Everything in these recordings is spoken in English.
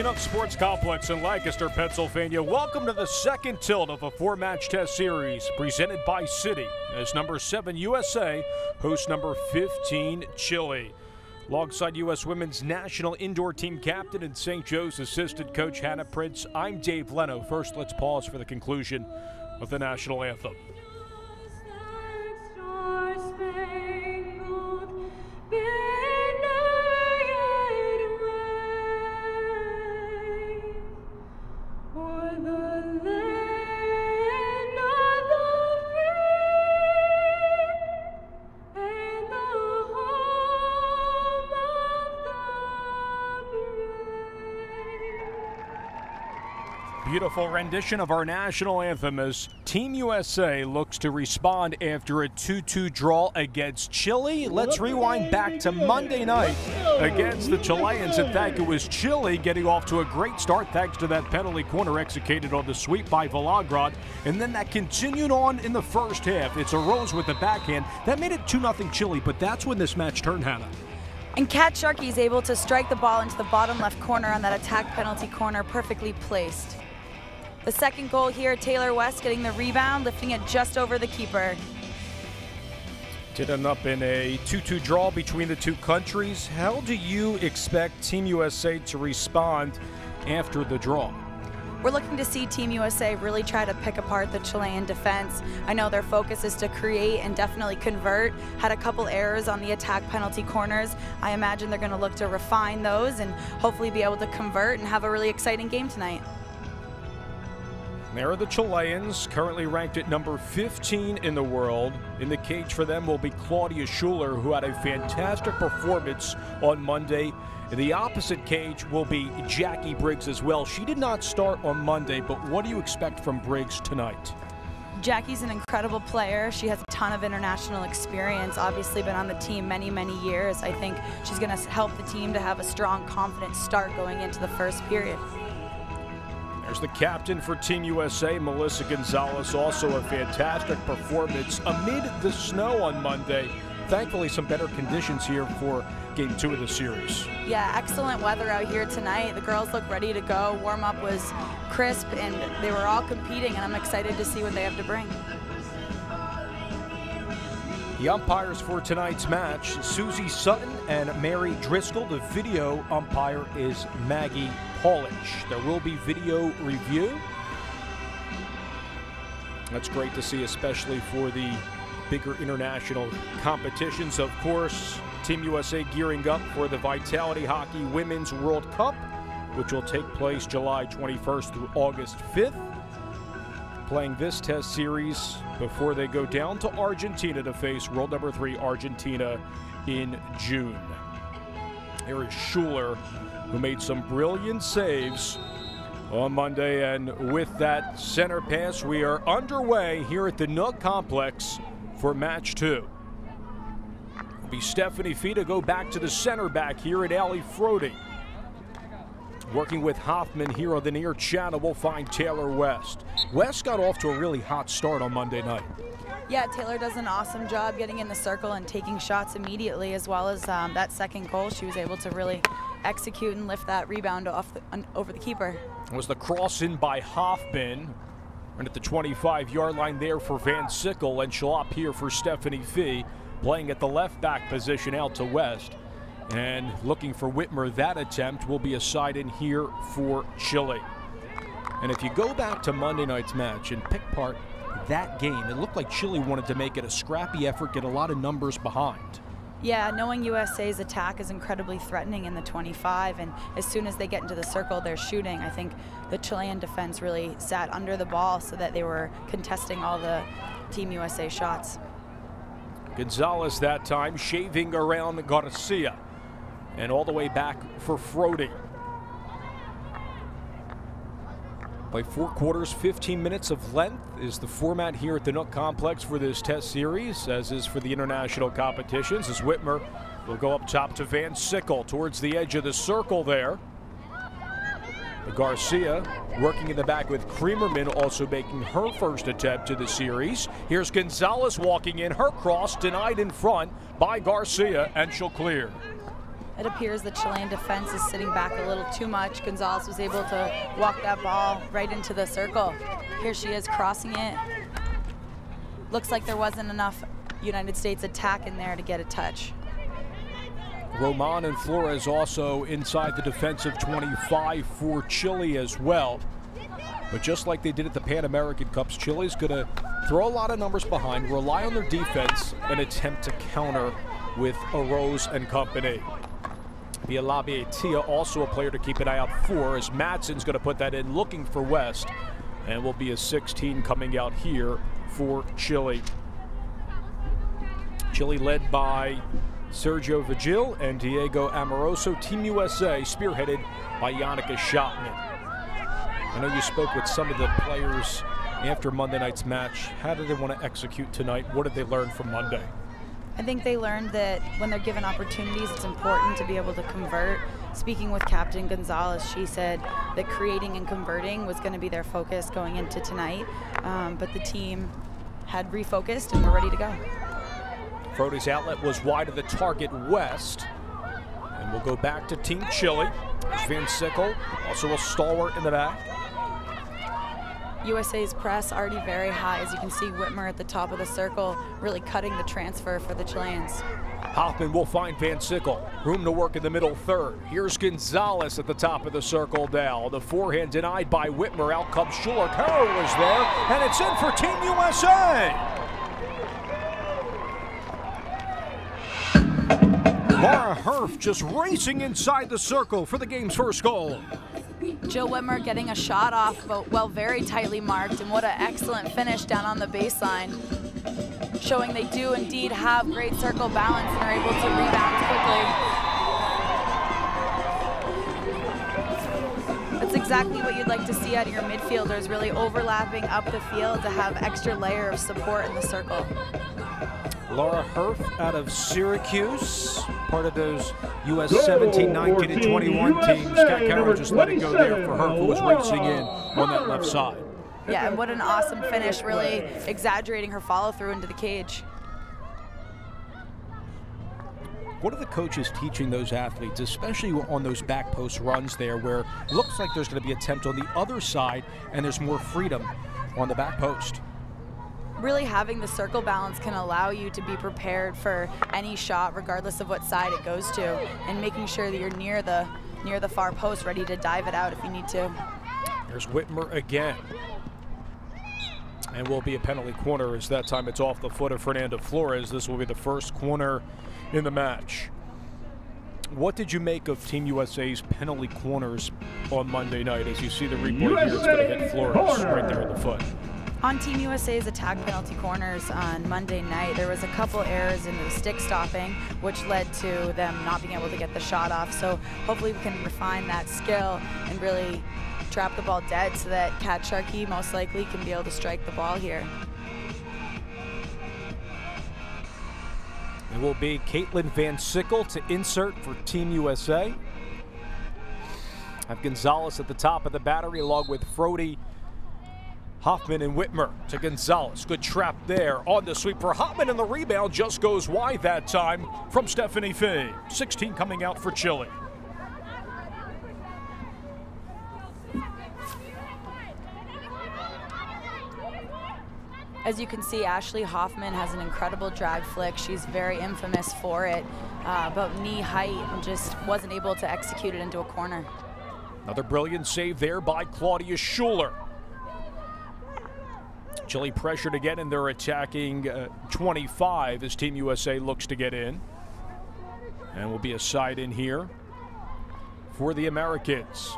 USWNT Sports Complex in Lancaster, Pennsylvania. Welcome to the second tilt of a four-match test series presented by Citi as number 7 USA hosts number 15 Chile. Alongside U.S. Women's National Indoor Team Captain and St. Joe's Assistant Coach Hannah Prince, I'm Dave Leno. First, let's pause for the conclusion of the national anthem. Beautiful rendition of our national anthem as Team USA looks to respond after a 2-2 draw against Chile. Let's rewind back to Monday night against the Chileans. In fact, it was Chile getting off to a great start thanks to that penalty corner executed on the sweep by Villagrán. And then that continued on in the first half. It's a Rose with the backhand. That made it 2-0 Chile, but that's when this match turned, Hannah. And Kat Sharkey is able to strike the ball into the bottom left corner on that attack penalty corner, perfectly placed. The second goal here, Taylor West getting the rebound, lifting it just over the keeper. Did end up in a 2-2 draw between the two countries. How do you expect Team USA to respond after the draw? We're looking to see Team USA really try to pick apart the Chilean defense. I know their focus is to create and definitely convert. Had a couple errors on the attack penalty corners. I imagine they're going to look to refine those and hopefully be able to convert and have a really exciting game tonight. There are the Chileans, currently ranked at number 15 in the world. In the cage for them will be Claudia Schuler, who had a fantastic performance on Monday. In the opposite cage will be Jackie Briggs as well. She did not start on Monday, but what do you expect from Briggs tonight? Jackie's an incredible player. She has a ton of international experience, obviously been on the team many, many years. I think she's going to help the team to have a strong, confident start going into the first period. There's the captain for Team USA, Melissa Gonzalez, also a fantastic performance amid the snow on Monday. Thankfully, some better conditions here for Game 2 of the series. Yeah, excellent weather out here tonight. The girls look ready to go. Warm-up was crisp, and they were all competing, and I'm excited to see what they have to bring. The umpires for tonight's match, Susie Sutton and Mary Driscoll. The video umpire is Maggie Paulich. There will be video review. That's great to see, especially for the bigger international competitions. Of course, Team USA gearing up for the Vitality Hockey Women's World Cup, which will take place July 21st through August 5th. Playing this test series before they go down to Argentina to face world number 3 Argentina in June. Here is Schuler, who made some brilliant saves on Monday, and with that center pass, we are underway here at the USWNT Complex for match 2. It'll be Stephanie Fee to go back to the center back here at Ali Frody. Working with Hoffman here on the near channel, we'll find Taylor West. West got off to a really hot start on Monday night. Yeah, Taylor does an awesome job getting in the circle and taking shots immediately, as well as that second goal. She was able to really execute and lift that rebound over the keeper. It was the cross in by Hoffman. And at the 25-yard line there for Van Sickle, and she'll up here for Stephanie Fee, playing at the left back position out to West. And looking for Whitmer, that attempt will be a side in here for Chile. And if you go back to Monday night's match and pick apart that game, it looked like Chile wanted to make it a scrappy effort, get a lot of numbers behind. Yeah, knowing USA's attack is incredibly threatening in the 25, and as soon as they get into the circle, they're shooting. I think the Chilean defense really sat under the ball so that they were contesting all the Team USA shots. Gonzalez that time shaving around Garcia. And all the way back for Frody. By 4 quarters, 15 minutes of length is the format here at the USWNT Complex for this test series, as is for the international competitions, as Whitmer will go up top to Van Sickle towards the edge of the circle there. The Garcia working in the back with Creamerman, also making her first attempt to the series. Here's Gonzalez walking in, her cross denied in front by Garcia, and she'll clear. It appears the Chilean defense is sitting back a little too much. Gonzalez was able to walk that ball right into the circle. Here she is crossing it. Looks like there wasn't enough United States attack in there to get a touch. Roman and Flores also inside the defensive 25 for Chile as well. But just like they did at the Pan American Cups, Chile's going to throw a lot of numbers behind, rely on their defense, and attempt to counter with Arroz and company. Villalobos also a player to keep an eye out for, as Matson's going to put that in, looking for West, and will be a 16 coming out here for Chile. Chile led by Sergio Vigil and Diego Amoroso. Team USA spearheaded by Yannicka Schottman. I know you spoke with some of the players after Monday night's match. How did they want to execute tonight? What did they learn from Monday? I think they learned that when they're given opportunities, it's important to be able to convert. Speaking with Captain Gonzalez, she said that creating and converting was going to be their focus going into tonight, but the team had refocused and were ready to go. Frody's outlet was wide of the target, West. And we'll go back to Team Chile. Van Sickle, also a stalwart in the back. USA's press already very high. As you can see, Whitmer at the top of the circle, really cutting the transfer for the Chileans. Hoffman will find Van Sickle. Room to work in the middle third. Here's Gonzalez at the top of the circle now. The forehand denied by Whitmer. Out comes Schuler. Carroll was there, and it's in for Team USA. Laura Herf just racing inside the circle for the game's first goal. Jill Whitmer getting a shot off, but well, very tightly marked, and what an excellent finish down on the baseline, showing they do indeed have great circle balance and are able to rebound quickly. That's exactly what you'd like to see out of your midfielders, really overlapping up the field to have extra layer of support in the circle. Laura Herf out of Syracuse, part of those USWNT 19 and 21 teams. Kat Carroll just let it go there for Herf, who was racing in on that left side. Yeah, and what an awesome finish, really exaggerating her follow-through into the cage. What are the coaches teaching those athletes, especially on those back post runs there, where it looks like there's going to be an attempt on the other side and there's more freedom on the back post? Really having the circle balance can allow you to be prepared for any shot, regardless of what side it goes to, and making sure that you're near the far post, ready to dive it out if you need to. There's Whitmer again. And will be a penalty corner, as that time it's off the foot of Fernanda Flores. This will be the first corner in the match. What did you make of Team USA's penalty corners on Monday night? As you see the replay here, it's going to hit Flores right there in the foot. On Team USA's attack penalty corners on Monday night, there was a couple errors in the stick stopping, which led to them not being able to get the shot off. So hopefully we can refine that skill and really trap the ball dead so that Kat Sharkey most likely can be able to strike the ball here. It will be Caitlin Van Sickle to insert for Team USA. Have Gonzalez at the top of the battery along with Frody, Hoffman, and Whitmer to Gonzalez. Good trap there on the sweep for Hoffman, and the rebound just goes wide that time from Stephanie Fee. 16 coming out for Chile. As you can see, Ashley Hoffman has an incredible drag flick. She's very infamous for it, about knee height, and just wasn't able to execute it into a corner. Another brilliant save there by Claudia Schuler. Chile pressured again, and they're attacking 25 as Team USA looks to get in. And will be a side in here for the Americans.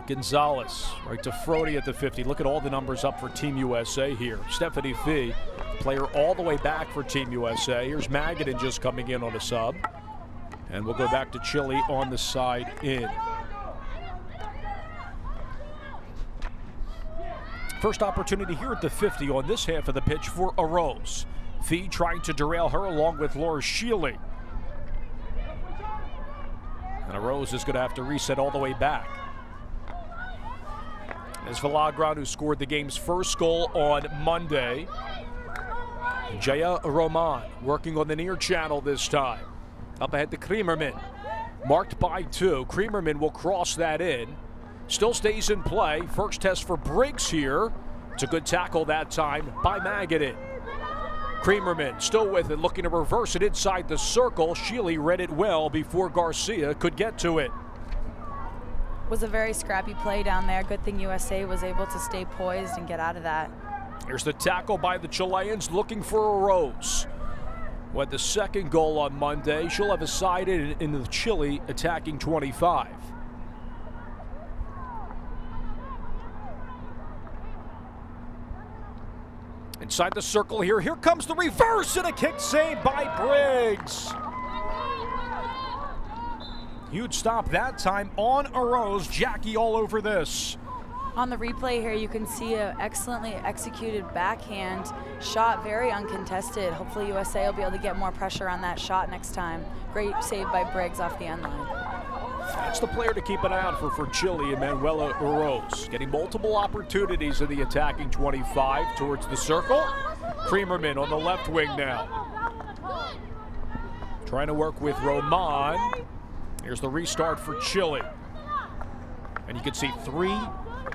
Gonzalez right to Frody at the 50. Look at all the numbers up for Team USA here. Stephanie Fee, player all the way back for Team USA. Here's Magadan just coming in on a sub. And we'll go back to Chile on the side in. First opportunity here at the 50 on this half of the pitch for Arroz. Fee trying to derail her along with Laura Shealy. And Arroz is going to have to reset all the way back. As Vilagran, who scored the game's first goal on Monday. Jaya Roman working on the near channel this time. Up ahead to Kremerman. Marked by 2. Kremerman will cross that in. Still stays in play. First test for Briggs here. It's a good tackle that time by Magadan. Kremerman still with it, looking to reverse it inside the circle. Chile read it well before Garcia could get to it. Was a very scrappy play down there. Good thing USA was able to stay poised and get out of that. Here's the tackle by the Chileans looking for a Rose. With the second goal on Monday, she'll have a side in the Chile attacking 25. Inside the circle here. Here comes the reverse and a kick saved by Briggs. Huge stop that time on a Rose. Jackie all over this. On the replay here, you can see an excellently executed backhand shot, very uncontested. Hopefully USA will be able to get more pressure on that shot next time. Great save by Briggs off the end line. That's the player to keep an eye out for Chile, Manuela Rose. Getting multiple opportunities in the attacking 25 towards the circle. Kremerman on the left wing now. Trying to work with Roman. Here's the restart for Chile. And you can see 3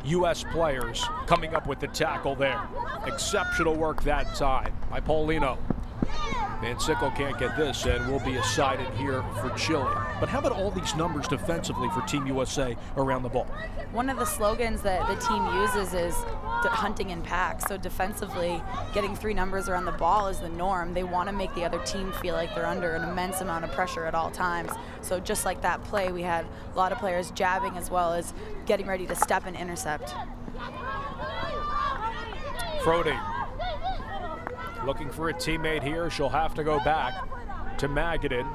U.S. players coming up with the tackle there. Exceptional work that time by Paulino. Van Sickle can't get this and will be a side in here for Chile. But how about all these numbers defensively for Team USA around the ball? One of the slogans that the team uses is hunting in packs. So defensively, getting 3 numbers around the ball is the norm. They want to make the other team feel like they're under an immense amount of pressure at all times. So just like that play, we had a lot of players jabbing as well as getting ready to step and intercept. Frody looking for a teammate here. She'll have to go back to Magadan.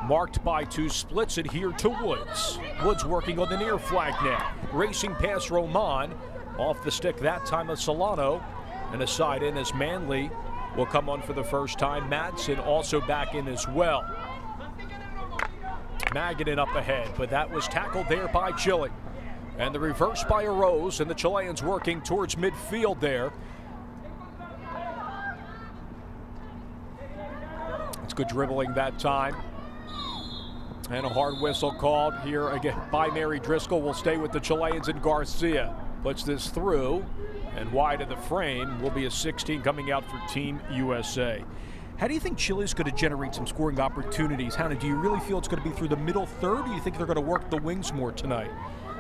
Marked by 2, splits it here to Woods. Woods working on the near flag now. Racing past Roman. Off the stick that time of Solano. And a side in as Manley will come on for the first time. Matson also back in as well. Magadan up ahead, but that was tackled there by Chile. And the reverse by a Rose, and the Chileans working towards midfield there. It's good dribbling that time. And a hard whistle called here again by Mary Driscoll. Will stay with the Chileans, and Garcia puts this through and wide of the frame. Will be a 16 coming out for Team USA. How do you think Chile's going to generate some scoring opportunities? Hannah, do you really feel it's going to be through the middle third, or do you think they're going to work the wings more tonight?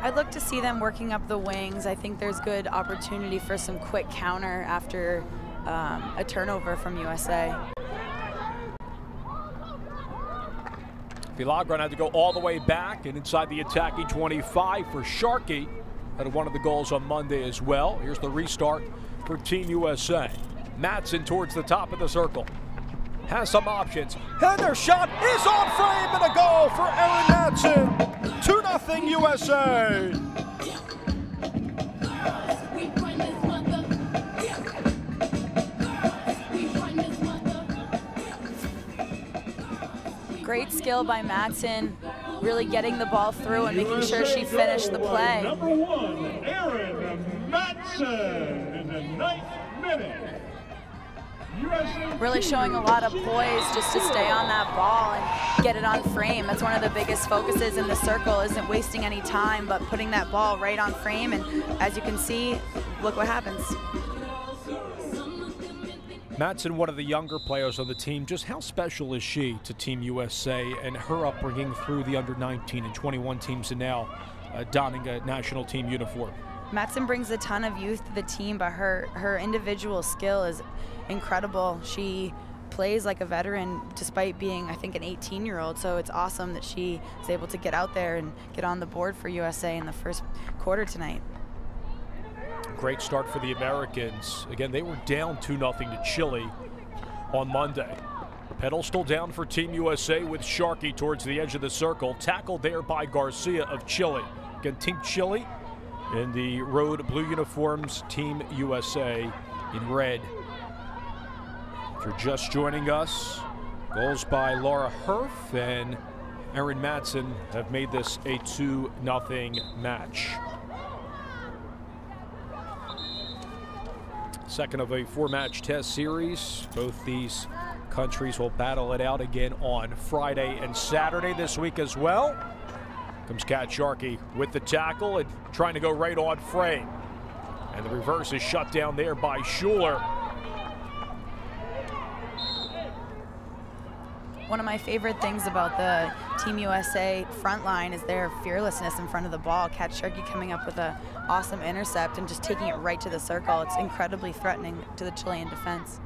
I'd look to see them working up the wings. I think there's good opportunity for some quick counter after a turnover from USA. Vilagran had to go all the way back and inside the attacking 25 for Sharkey. Had one of the goals on Monday as well. Here's the restart for Team USA. Matson towards the top of the circle. Has some options. And their shot is on frame, and a goal for Erin Matson. 2-0 USA. Great skill by Matson, really getting the ball through and making sure she finished the play. Number 1, Erin Matson in the 9th minute. Really showing a lot of poise just to stay on that ball and get it on frame. That's one of the biggest focuses in the circle, isn't wasting any time, but putting that ball right on frame. And as you can see, look what happens. Matson, one of the younger players on the team. Just how special is she to Team USA and her upbringing through the under-19 and 21 teams and now donning a national team uniform? Matson brings a ton of youth to the team, but her individual skill is incredible. She plays like a veteran despite being, I think, an 18-year-old, so it's awesome that she is able to get out there and get on the board for USA in the first quarter tonight. Great start for the Americans. Again, they were down 2-0 to Chile on Monday. Pedal still down for Team USA with Sharkey towards the edge of the circle. Tackled there by Garcia of Chile. Again, Team Chile in the road blue uniforms, Team USA in red. If you're just joining us, goals by Laura Herf and Erin Matson have made this a 2-0 match. Second of a 4-match test series. Both these countries will battle it out again on Friday and Saturday this week as well. Comes Kat Sharkey with the tackle and trying to go right on frame. And the reverse is shut down there by Schuler. One of my favorite things about the Team USA front line is their fearlessness in front of the ball. Kat Sharkey coming up with an awesome intercept and just taking it right to the circle. It's incredibly threatening to the Chilean defense.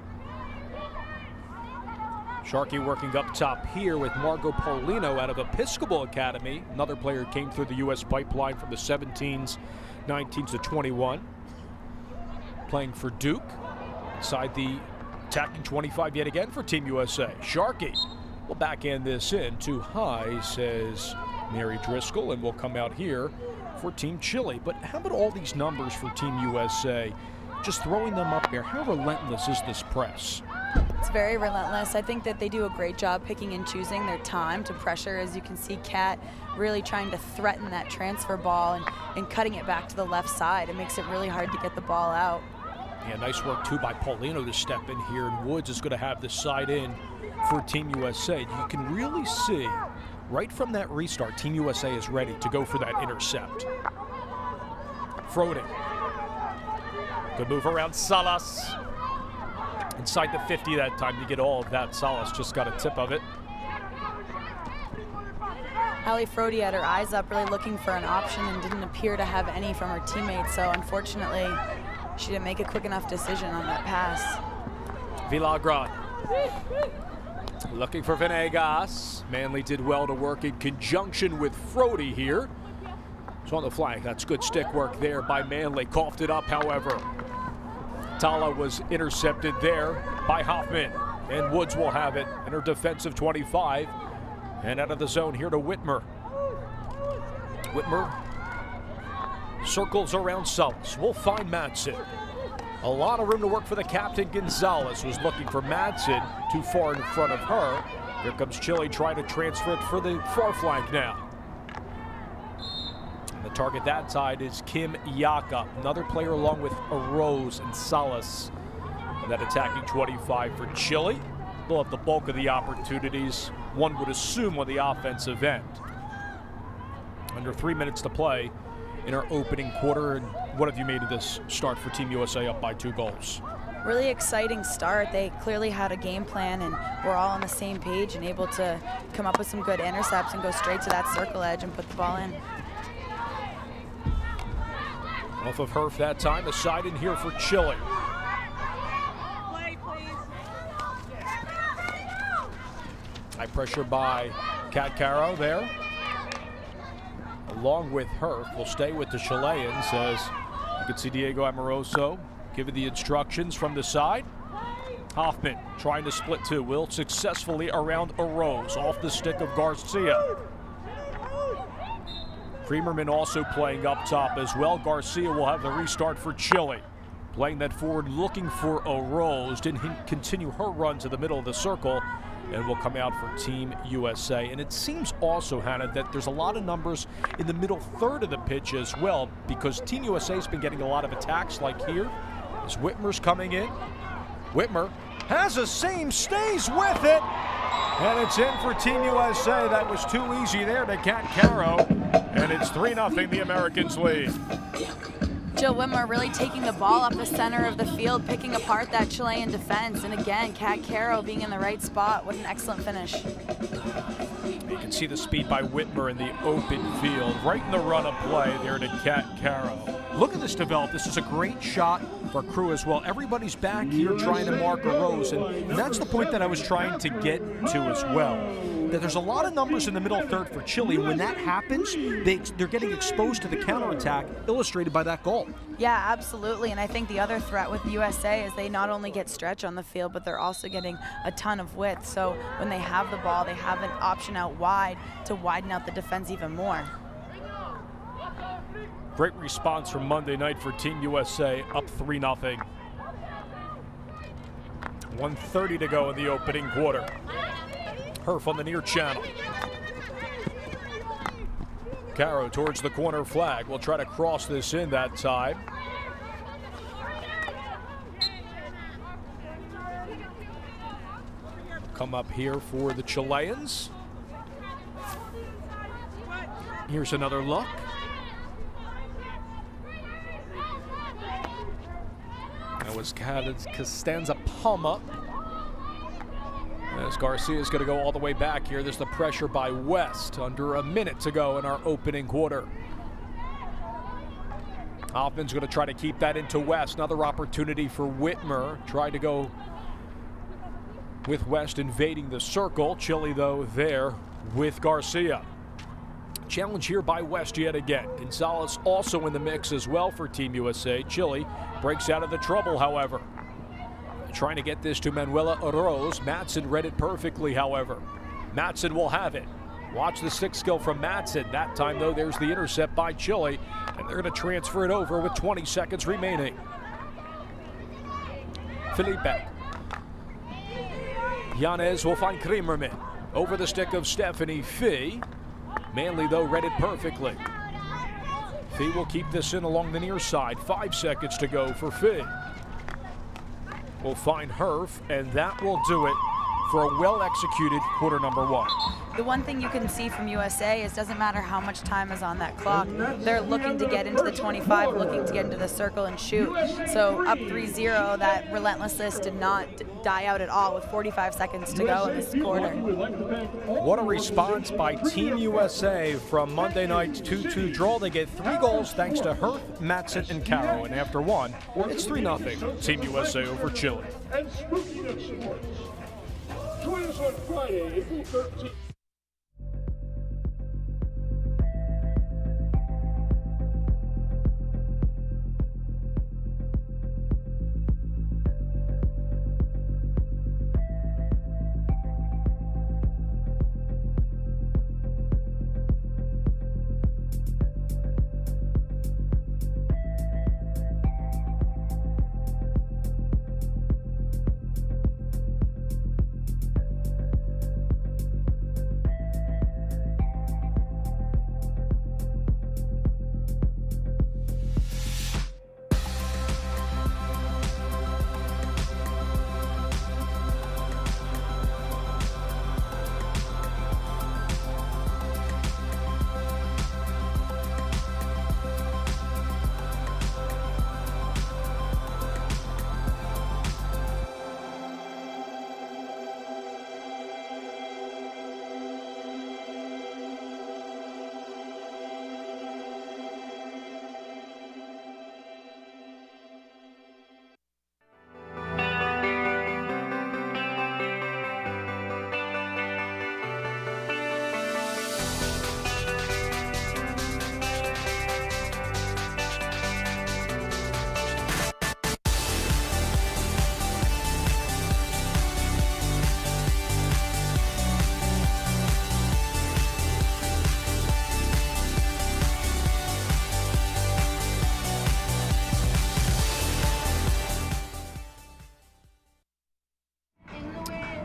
Sharkey working up top here with Margot Paulino out of Episcopal Academy. Another player came through the U.S. pipeline from the 17s, 19s to 21. Playing for Duke. Inside the attacking 25 yet again for Team USA. Sharkey will backhand this in. Too high, says Mary Driscoll, and will come out here for Team Chile. But how about all these numbers for Team USA? Just throwing them up there. How relentless is this press? It's very relentless. I think that they do a great job picking and choosing their time to pressure. As you can see, Kat really trying to threaten that transfer ball and cutting it back to the left side. It makes it really hard to get the ball out. Yeah, nice work too by Paulino to step in here, and Woods is going to have the side in for Team USA. You can really see right from that restart, Team USA is ready to go for that intercept. Frody. Good move around Salas. Inside the 50 that time to get all of that. Salas just got a tip of it. Hallie Frody had her eyes up, really looking for an option and didn't appear to have any from her teammates. So unfortunately, she didn't make a quick enough decision on that pass. Villagrán looking for Venegas. Manley did well to work in conjunction with Frody here. So on the flank, that's good stick work there by Manley. Coughed it up, however. Tala was intercepted there by Hoffman, and Woods will have it in her defensive 25. And out of the zone here to Whitmer. Whitmer circles around Salas. We'll find Matson. A lot of room to work for the captain. Gonzalez was looking for Matson, too far in front of her. Here comes Chile trying to transfer it for the far flank now. The target that side is Kim Yaka, another player along with Arose and Salas. And that attacking 25 for Chile. They'll have the bulk of the opportunities, one would assume, on the offensive end. Under 3 minutes to play in our opening quarter. And what have you made of this start for Team USA up by 2 goals? Really exciting start. They clearly had a game plan and were all on the same page and able to come up with some good intercepts and go straight to that circle edge and put the ball in. Off of Herf that time, the side in here for Chile. High pressure by Kat Caro there. Along with Herf, will stay with the Chileans as you can see Diego Amoroso giving the instructions from the side. Hoffman trying to split 2, will successfully around Arose off the stick of Garcia. Creamerman also playing up top as well. Garcia will have the restart for Chile. Playing that forward, looking for a Rose. Didn't continue her run to the middle of the circle and will come out for Team USA. And it seems also, Hannah, that there's a lot of numbers in the middle third of the pitch as well, because Team USA has been getting a lot of attacks like here as Whitmer's coming in. Whitmer has a seam, stays with it, and it's in for Team USA. That was too easy there to Kat Caro, and it's 3-0, the Americans lead. Jill Whitmer really taking the ball up the center of the field, picking apart that Chilean defense. And again, Kat Caro being in the right spot. What an excellent finish. You can see the speed by Whitmer in the open field, right in the run of play there to Kat Caro. Look at this develop. This is a great shot for crew as well. Everybody's back here trying to mark a Rose, and that's the point that I was trying to get to as well. That there's a lot of numbers in the middle third for Chile. When that happens, they're getting exposed to the counterattack, illustrated by that goal. Yeah, absolutely. And I think the other threat with USA is they not only get stretch on the field, but they're also getting a ton of width. So when they have the ball, they have an option out wide to widen out the defense even more. Great response from Monday night for Team USA, up 3-0. 1:30 to go in the opening quarter. Herf on the near channel. Caro towards the corner flag. We'll try to cross this in that time. come up here for the Chileans. Here's another look. That was Costanza Palma. As Garcia's going to go all the way back here. There's the pressure by West. Under a minute to go in our opening quarter. Hoffman's going to try to keep that into West. Another opportunity for Whitmer. Tried to go with West invading the circle. Chile, though, there with Garcia. Challenge here by West yet again. Gonzalez also in the mix as well for Team USA. Chile breaks out of the trouble, however. Trying to get this to Manuela Oroz. Matson read it perfectly, however. Matson will have it. Watch the stick skill from Matson. That time, though, there's the intercept by Chile, and they're going to transfer it over with 20 seconds remaining. Felipe. Yanez will find Kremerman. Over the stick of Stephanie Fee. Manley, though, read it perfectly. Fee will keep this in along the near side. 5 seconds to go for Fee. Will find Herf, and that will do it for a well-executed quarter number one. The one thing you can see from USA is it doesn't matter how much time is on that clock. They're looking to get into the 25, looking to get into the circle and shoot. So up 3-0, that relentlessness did not die out at all with 45 seconds to go in this quarter. What a response by Team USA from Monday night's 2-2 draw. They get 3 goals thanks to Herf, Matson, and Caro. And after one, it's 3-0. Team USA over Chile. And spookiness sports. Join us on Friday, April 13th.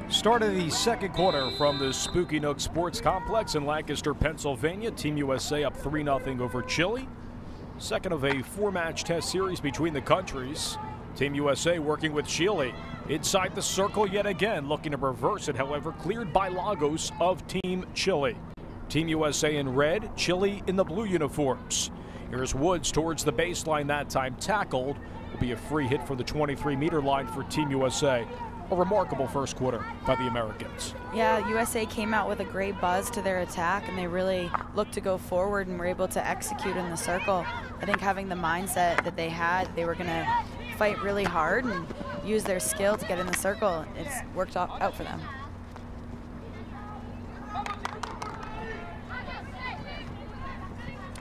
Start of the second quarter from the Spooky Nook Sports Complex in Lancaster, Pennsylvania. Team USA up 3-0 over Chile. Second of a 4-match test series between the countries. Team USA working with Chile inside the circle yet again, looking to reverse it, however, cleared by Lagos of Team Chile. Team USA in red, Chile in the blue uniforms. Here's Woods towards the baseline, that time tackled. Will be a free hit for the 23-meter line for Team USA. A remarkable first quarter by the Americans. Yeah, USA came out with a great buzz to their attack, and they really looked to go forward and were able to execute in the circle. I think having the mindset that they had, they were going to fight really hard and use their skill to get in the circle. It's worked out for them.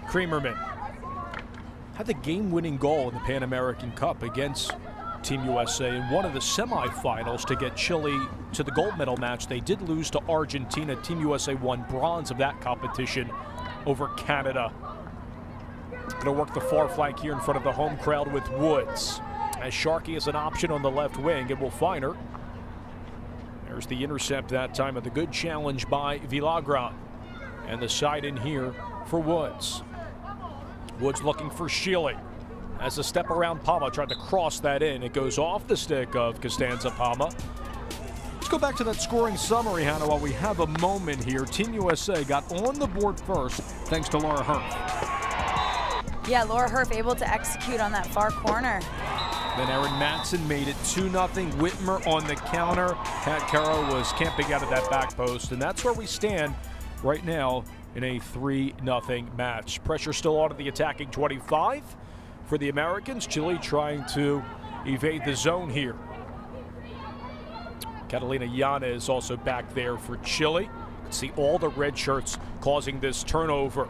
Kremerman had the game-winning goal in the Pan American Cup against Team USA in one of the semifinals to get Chile to the gold medal match. They did lose to Argentina. Team USA won bronze of that competition over Canada. Going to work the far flank here in front of the home crowd with Woods. As Sharkey is an option on the left wing, it will find her. There's the intercept that time of the good challenge by Villagrán. And the side in here for Woods. Woods looking for Chile. As a step around Palma, tried to cross that in. It goes off the stick of Costanza Palma. Let's go back to that scoring summary, Hannah, while we have a moment here. Team USA got on the board first thanks to Laura Herf. Yeah, Laura Herf able to execute on that far corner. Then Erin Matson made it 2-0. Whitmer on the counter. Kat Caro was camping out of that back post, and that's where we stand right now in a 3-0 match. Pressure still on at the attacking 25 for the Americans. Chile trying to evade the zone here. Catalina Yanez also back there for Chile. You can see all the red shirts causing this turnover.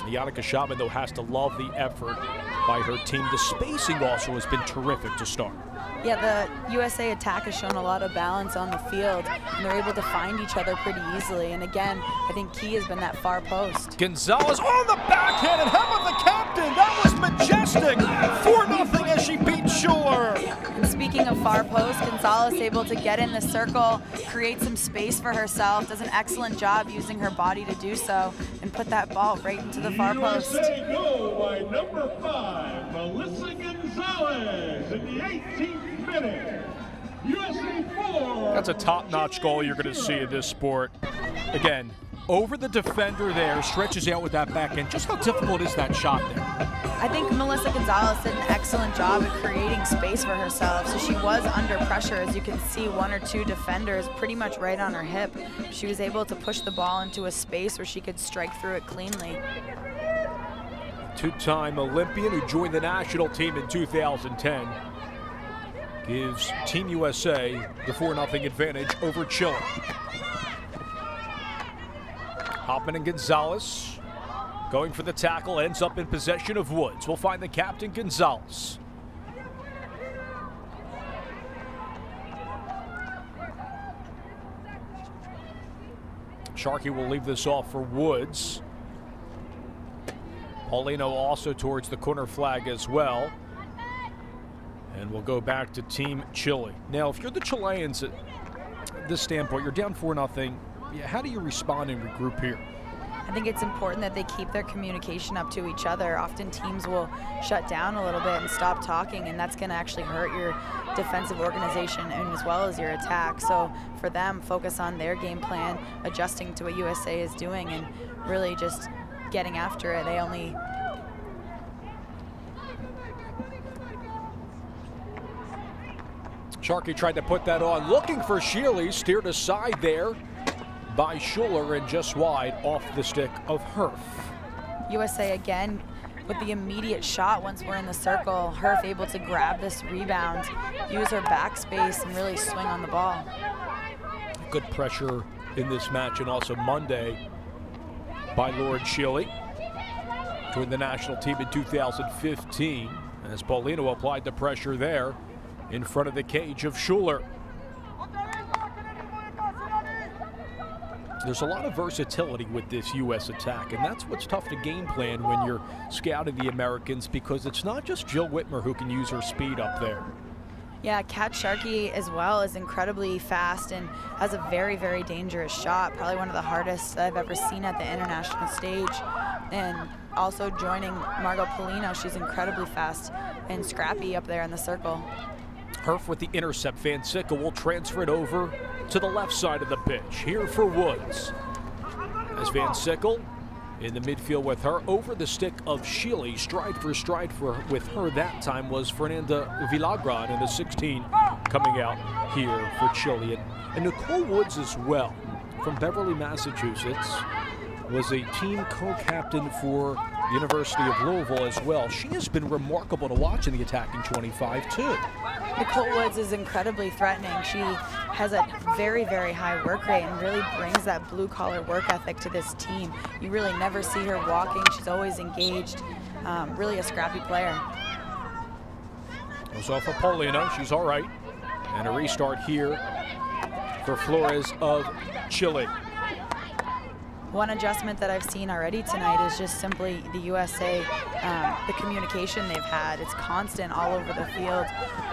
Yannicka Schaman, though, has to love the effort by her team. The spacing also has been terrific to start. Yeah, the USA attack has shown a lot of balance on the field, and they're able to find each other pretty easily. And again, I think key has been that far post. Gonzalez on the backhand, and how about the captain? That was majestic. 4-0 as she beat Schuler. And speaking of far post, Gonzalez able to get in the circle, create some space for herself, does an excellent job using her body to do so, and put that ball right into the far post. USA goal by number 5, Melissa Gonzalez in the 18th minute. USA 4. That's a top-notch goal you're going to see in this sport. Again, over the defender there, stretches out with that backhand. Just how difficult is that shot there? I think Melissa Gonzalez did an excellent job at creating space for herself. So she was under pressure, as you can see, 1 or 2 defenders pretty much right on her hip. She was able to push the ball into a space where she could strike through it cleanly. Two-time Olympian who joined the national team in 2010 gives Team USA the 4-0 advantage over Chile. Hoffman and Gonzalez going for the tackle, ends up in possession of Woods. We'll find the captain, Gonzalez. Sharkey will leave this off for Woods. Paulino also towards the corner flag as well. And we'll go back to Team Chile. Now, if you're the Chileans at this standpoint, you're down 4-0. How do you respond and regroup here? I think it's important that they keep their communication up to each other. Often teams will shut down a little bit and stop talking, and that's going to actually hurt your defensive organization and as well as your attack. So for them, focus on their game plan, adjusting to what USA is doing, and really just getting after it. They only Sharkey tried to put that on, looking for Shealy, steered aside there by Schuler and just wide off the stick of Herf. USA again with the immediate shot once we're in the circle. Herf able to grab this rebound, use her backspace, and really swing on the ball. Good pressure in this match, and also Monday by Lauren Shealy. Joined the national team in 2015 as Paulino applied the pressure there in front of the cage of Schuler. There's a lot of versatility with this U.S. attack, and that's what's tough to game plan when you're scouting the Americans, because it's not just Jill Whitmer who can use her speed up there. Yeah, Kat Sharkey as well is incredibly fast and has a very, very dangerous shot. Probably one of the hardest I've ever seen at the international stage. And also joining Margot Paulino, she's incredibly fast and scrappy up there in the circle. Herf with the intercept. Van Sickle will transfer it over to the left side of the pitch. Here for Woods. As Van Sickle in the midfield with her, over the stick of Shealy. Stride with her that time was Fernanda Villagrán in the 16 coming out here for Chile. And Nicole Woods as well from Beverly, Massachusetts, was a team co-captain for the University of Louisville as well. She has been remarkable to watch in the attacking 25 too. Nicole Woods is incredibly threatening. She has a very, very high work rate and really brings that blue-collar work ethic to this team. You really never see her walking. She's always engaged. Really a scrappy player. Goes off of Paulino. She's all right. And a restart here for Flores of Chile. One adjustment that I've seen already tonight is just simply the USA, the communication they've had. It's constant all over the field.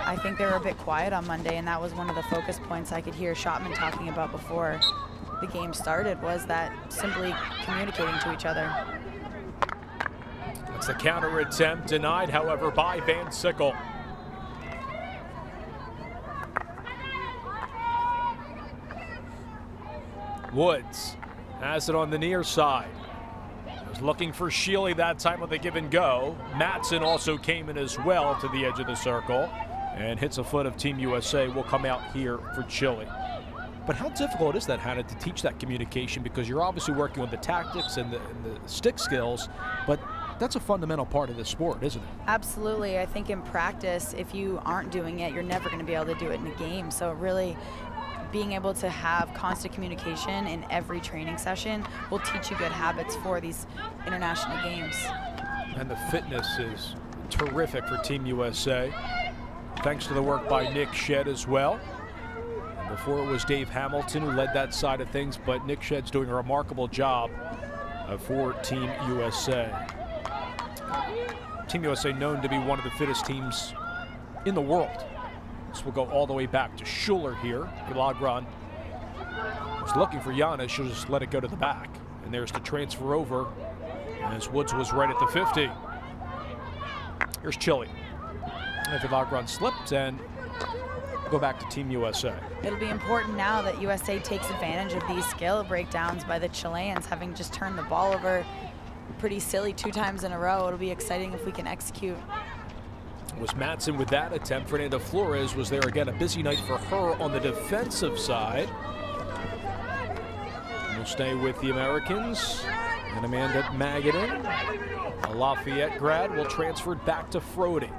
I think they were a bit quiet on Monday, and that was one of the focus points I could hear Schottman talking about before the game started, was that simply communicating to each other. It's a counter attempt, denied, however, by Van Sickle. Woods has it on the near side. Was looking for Chile that time with a give and go. Matson also came in as well to the edge of the circle and hits a foot of Team USA. Will come out here for Chile. But how difficult is that, Hannah, to teach that communication? Because you're obviously working with the tactics and the stick skills, but that's a fundamental part of the sport, isn't it? Absolutely. I think in practice, if you aren't doing it, you're never going to be able to do it in a game. So really, being able to have constant communication in every training session will teach you good habits for these international games. And the fitness is terrific for Team USA, thanks to the work by Nick Shedd as well. And before it was Dave Hamilton who led that side of things, but Nick Shedd's doing a remarkable job for Team USA. Team USA known to be one of the fittest teams in the world. This will go all the way back to Schuler here. Villagran was looking for Giannis. She'll just let it go to the back. And there's the transfer over as Woods was right at the 50. Here's Chile. And Villagran slipped and go back to Team USA. It'll be important now that USA takes advantage of these skill breakdowns by the Chileans, having just turned the ball over pretty silly 2 times in a row. It'll be exciting if we can execute. Was Matson with that attempt. Fernanda Flores was there again. A busy night for her on the defensive side. And we'll stay with the Americans. And Amanda Magadan, a Lafayette grad, will transfer back to Frody.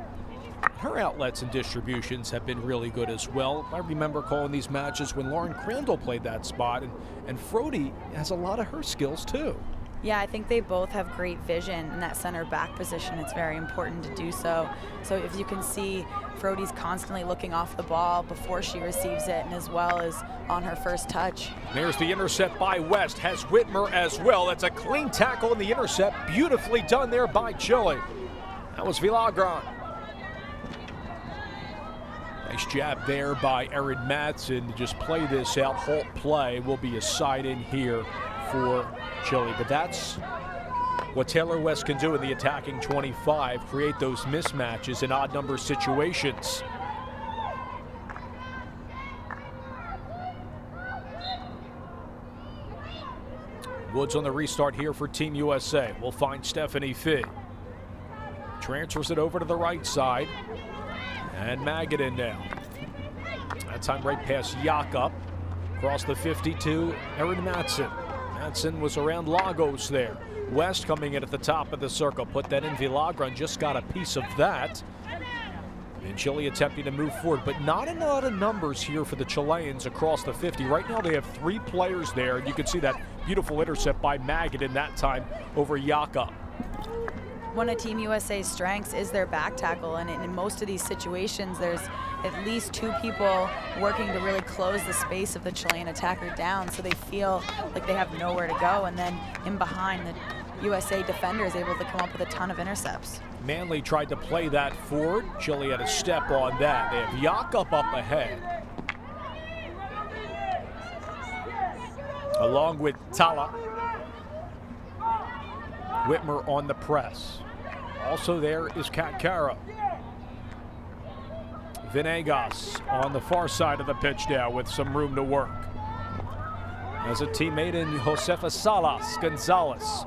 Her outlets and distributions have been really good as well. I remember calling these matches when Lauren Crandall played that spot, and Frody has a lot of her skills too. Yeah, I think they both have great vision in that center back position. It's very important to do so. So if you can see, Frody's constantly looking off the ball before she receives it and as well as on her first touch. There's the intercept by West, has Whitmer as well. That's a clean tackle in the intercept. Beautifully done there by Chile. That was Villagran. Nice jab there by Erin Matson to just play this out. Halt play will be a side in here for Chile, but that's what Taylor West can do in the attacking 25, create those mismatches in odd number situations. Woods on the restart here for Team USA. We'll find Stephanie Fee. Transfers it over to the right side. And Magadan now. That time right past Jakob. Across the 52, Erin Matson. Matson was around Lagos there. West coming in at the top of the circle. Put that in. Villagran just got a piece of that. And Chile attempting to move forward, but not a lot of numbers here for the Chileans across the 50. Right now they have 3 players there, and you can see that beautiful intercept by Magadan that time over Jakob. One of Team USA's strengths is their back tackle, and in most of these situations there's at least 2 people working to really close the space of the Chilean attacker down, so they feel like they have nowhere to go, and then in behind the USA defender is able to come up with a ton of intercepts. Manley tried to play that forward. Chile had a step on that. They have Jakob up ahead, along with Tala. Whitmer on the press. Also there is Kat Caro. Venegas on the far side of the pitch now with some room to work. As a teammate in Josefa Salas, Gonzalez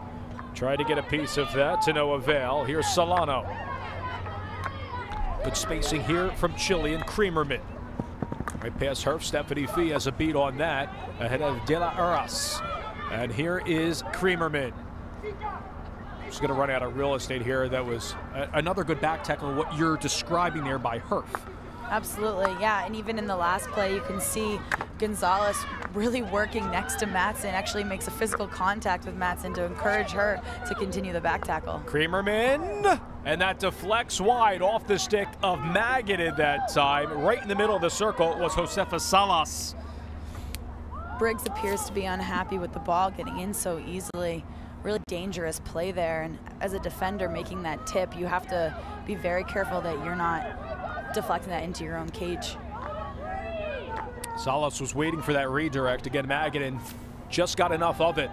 tried to get a piece of that to no avail. Here's Solano. Good spacing here from Chilean Creamerman. Right past her, Stephanie Fee has a beat on that ahead of De La Uras. And here is Creamerman. She's going to run out of real estate here. That was another good back tackle, what you're describing there by Herf. Absolutely, yeah, and even in the last play you can see Gonzalez really working next to Matson, actually makes a physical contact with Matson to encourage her to continue the back tackle. Creamerman, and that deflects wide off the stick of Magadan that time. Right in the middle of the circle was Josefa Salas. Briggs appears to be unhappy with the ball getting in so easily. Really dangerous play there, and as a defender making that tip, you have to be very careful that you're not deflecting that into your own cage. Salas was waiting for that redirect. Again, Magadan just got enough of it.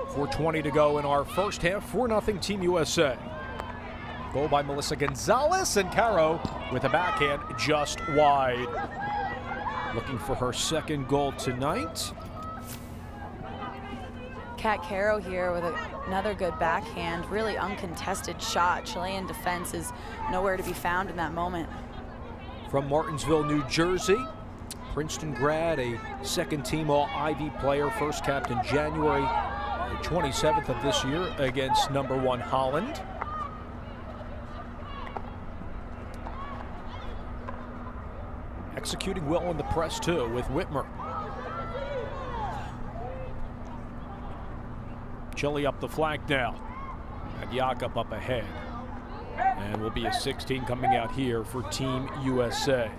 4:20 to go in our first half. 4-0 Team USA. Goal by Melissa Gonzalez, and Caro with a backhand just wide. looking for her second goal tonight. Kat Caro here with another good backhand, really uncontested shot. Chilean defense is nowhere to be found in that moment. From Martinsville, New Jersey, Princeton grad, a second-team All-Ivy player, first capped in January 27th of this year against #1 Holland. Executing well in the press, too, with Whitmer. Chile up the flank now. And Jakob up ahead. And will be a 16 coming out here for Team USA.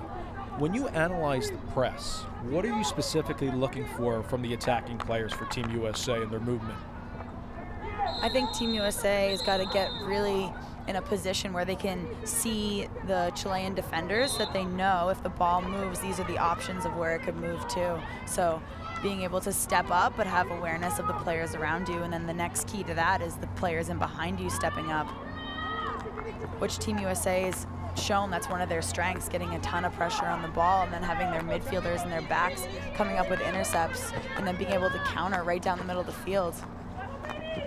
When you analyze the press, what are you specifically looking for from the attacking players for Team USA and their movement? I think Team USA has got to get really in a position where they can see the Chilean defenders, that they know if the ball moves, these are the options of where it could move to. So being able to step up but have awareness of the players around you, and then the next key to that is the players in behind you stepping up, which Team USA has shown that's one of their strengths, getting a ton of pressure on the ball and then having their midfielders and their backs coming up with intercepts and then being able to counter right down the middle of the field.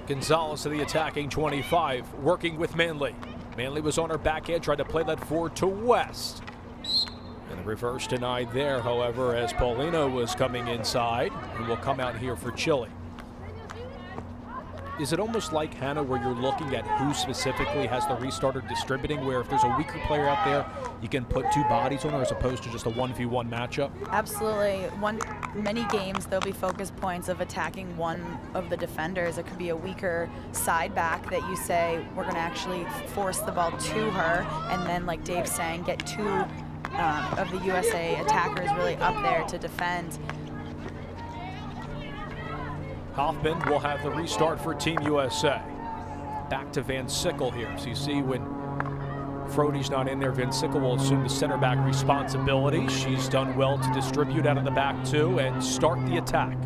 Gonzalez to the attacking 25, working with Manley. Manley was on her backhand, tried to play that forward to West. And the reverse denied there, however, as Paulino was coming inside and will come out here for Chile. Is it almost like, Hannah, where you're looking at who specifically has the restarter distributing, where if there's a weaker player out there, you can put two bodies on her as opposed to just a 1v1 matchup? Absolutely. Many games there'll be focus points of attacking one of the defenders. It could be a weaker side back that you say, we're going to actually force the ball to her, and then, like Dave's saying, get two of the USA attackers really up there to defend. Hoffman will have the restart for Team USA. Back to Van Sickle here. So you see when Frody's not in there, Van Sickle will assume the center back responsibility. She's done well to distribute out of the back too and start the attack.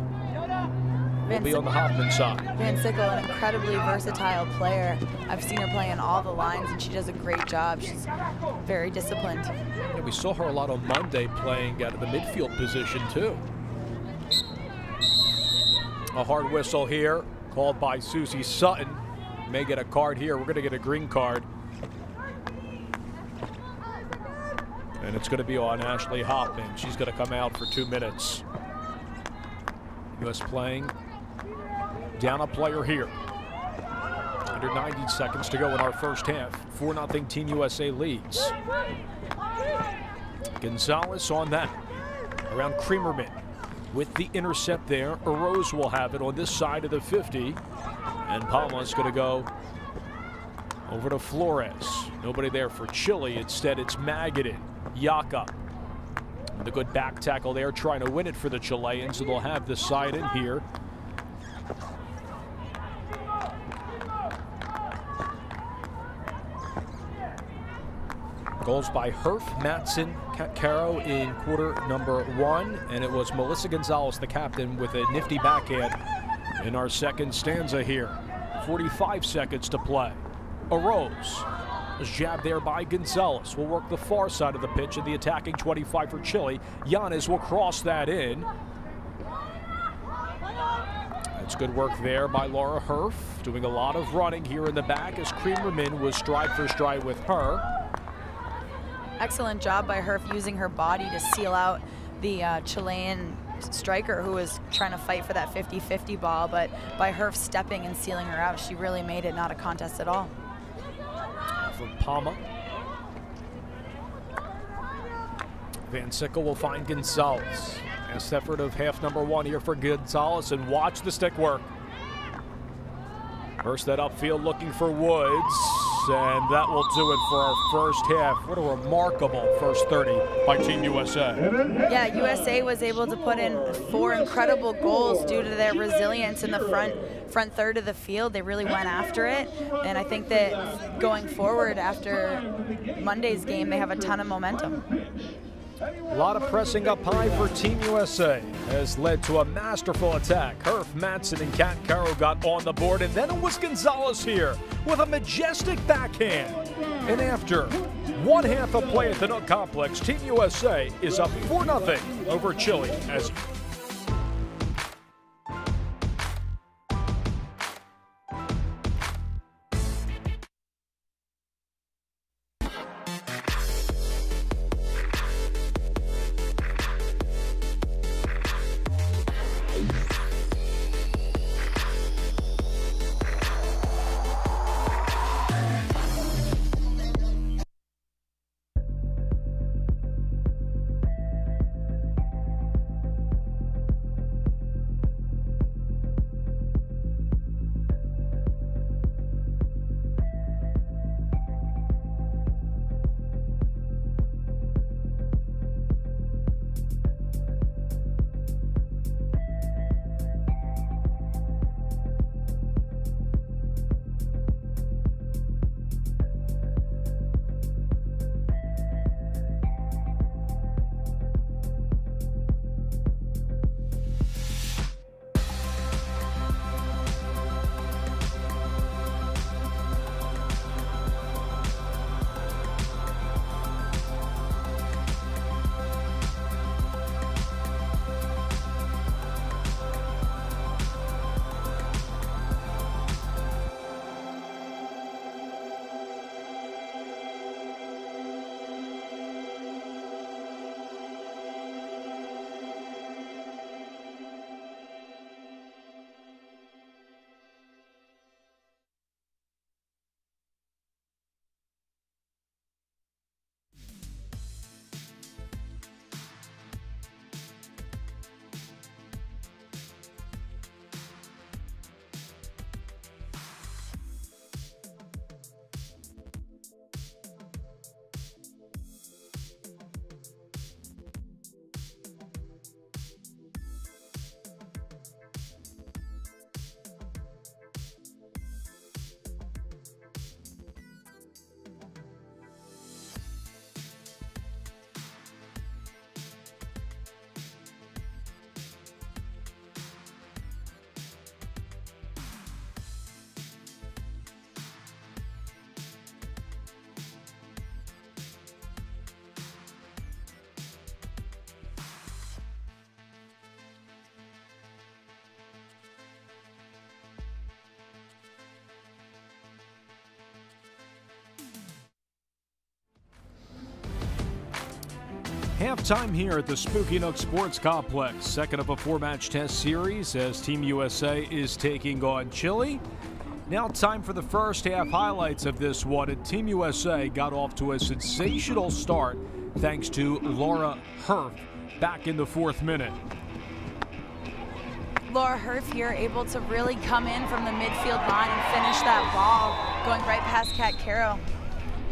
Will be on the Hoffman side. Van Sickle, an incredibly versatile player. I've seen her play in all the lines and she does a great job. She's very disciplined. Yeah, we saw her a lot on Monday playing out of the midfield position too. A hard whistle here, called by Susie Sutton. May get a card here. We're going to get a green card. And it's going to be on Ashley Hoffman. She's going to come out for 2 minutes. U.S. playing down a player here. Under 90 seconds to go in our first half. 4-0 Team USA leads. Gonzalez on that. Around Creamerman. With the intercept there, Arose will have it on this side of the 50. And Palma's going to go over to Flores. Nobody there for Chile. Instead, it's Magadan. Jakob. The good back tackle there, trying to win it for the Chileans. And they'll have the side in here. Goals by Herf, Matson, Caro in quarter number 1, and it was Melissa Gonzalez, the captain, with a nifty backhand in our second stanza here. 45 seconds to play. Arose was jabbed there by Gonzalez. Will work the far side of the pitch in the attacking 25 for Chile. Yanez will cross that in. That's good work there by Laura Herf, doing a lot of running here in the back as Creamerman was stride for stride with her. Excellent job by her using her body to seal out the Chilean striker who was trying to fight for that 50-50 ball, but by her stepping and sealing her out, she really made it not a contest at all. From Palma. Van Sickle will find Gonzalez. Last effort of half number 1 here for Gonzalez, and watch the stick work. First that upfield looking for Woods. And that will do it for our first half. What a remarkable first 30 by Team USA. Yeah, USA was able to put in 4 incredible goals due to their resilience in the front third of the field. They really went after it. And I think that going forward after Monday's game, they have a ton of momentum. A lot of pressing up high for Team USA has led to a masterful attack. Herf, Matson, and Kat Caro got on the board, and then it was Gonzalez here with a majestic backhand. And after 1 half of play at the Nook Complex. Team USA is up 4-0 over Chile as halftime here at the Spooky Nook Sports Complex. Second of a 4-match test series as Team USA is taking on Chile. Now time for the first half highlights of this one. And Team USA got off to a sensational start thanks to Laura Herf back in the 4th minute. Laura Herf here able to really come in from the midfield line and finish that ball, going right past Kat Caro.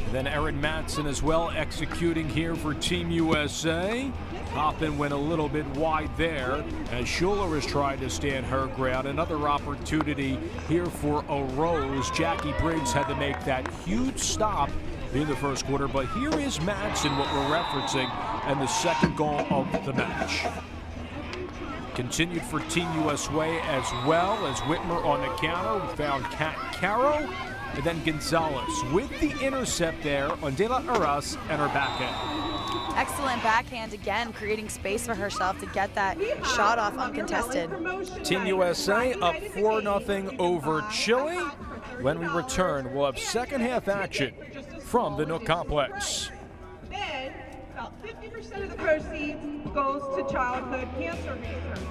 And then Erin Matson as well executing here for Team USA. Hoffman went a little bit wide there as Schuler was trying to stand her ground. Another opportunity here for a Rose. Jackie Briggs had to make that huge stop in the first quarter, but here is Matson, what we're referencing, and the second goal of the match. Continued for Team USA as well as Whitmer on the counter. We found Kat Caro. And then Gonzalez with the intercept there on De La Uras and her backhand. Excellent backhand again, creating space for herself to get that shot off uncontested. Team USA up 4-0 over Chile. When we return, we'll have second half action from the Nook Complex. Then, about 50% of the proceeds goes to childhood cancer research.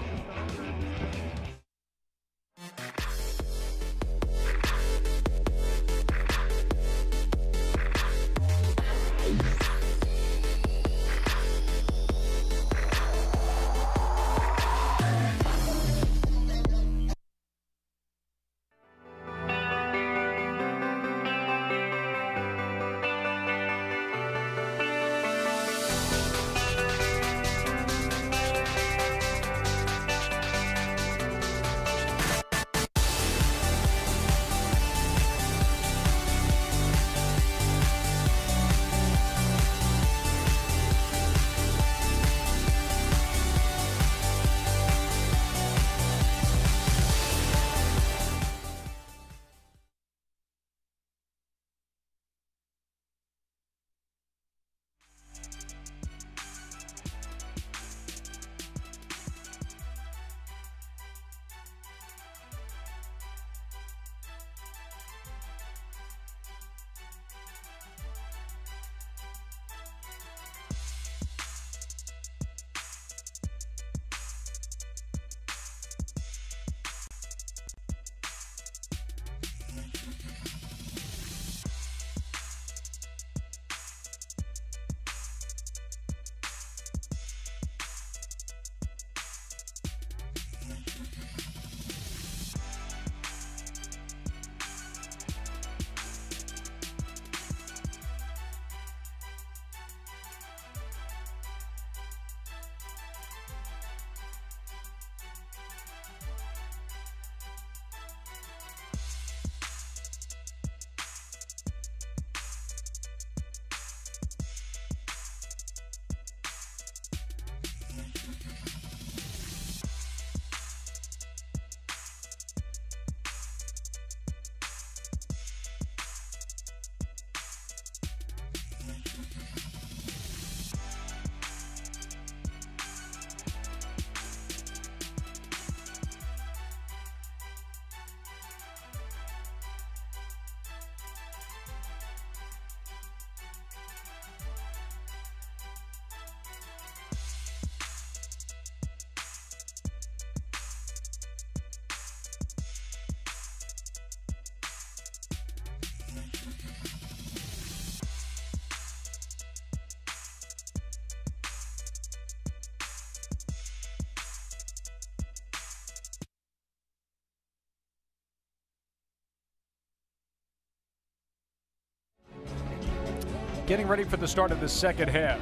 Getting ready for the start of the second half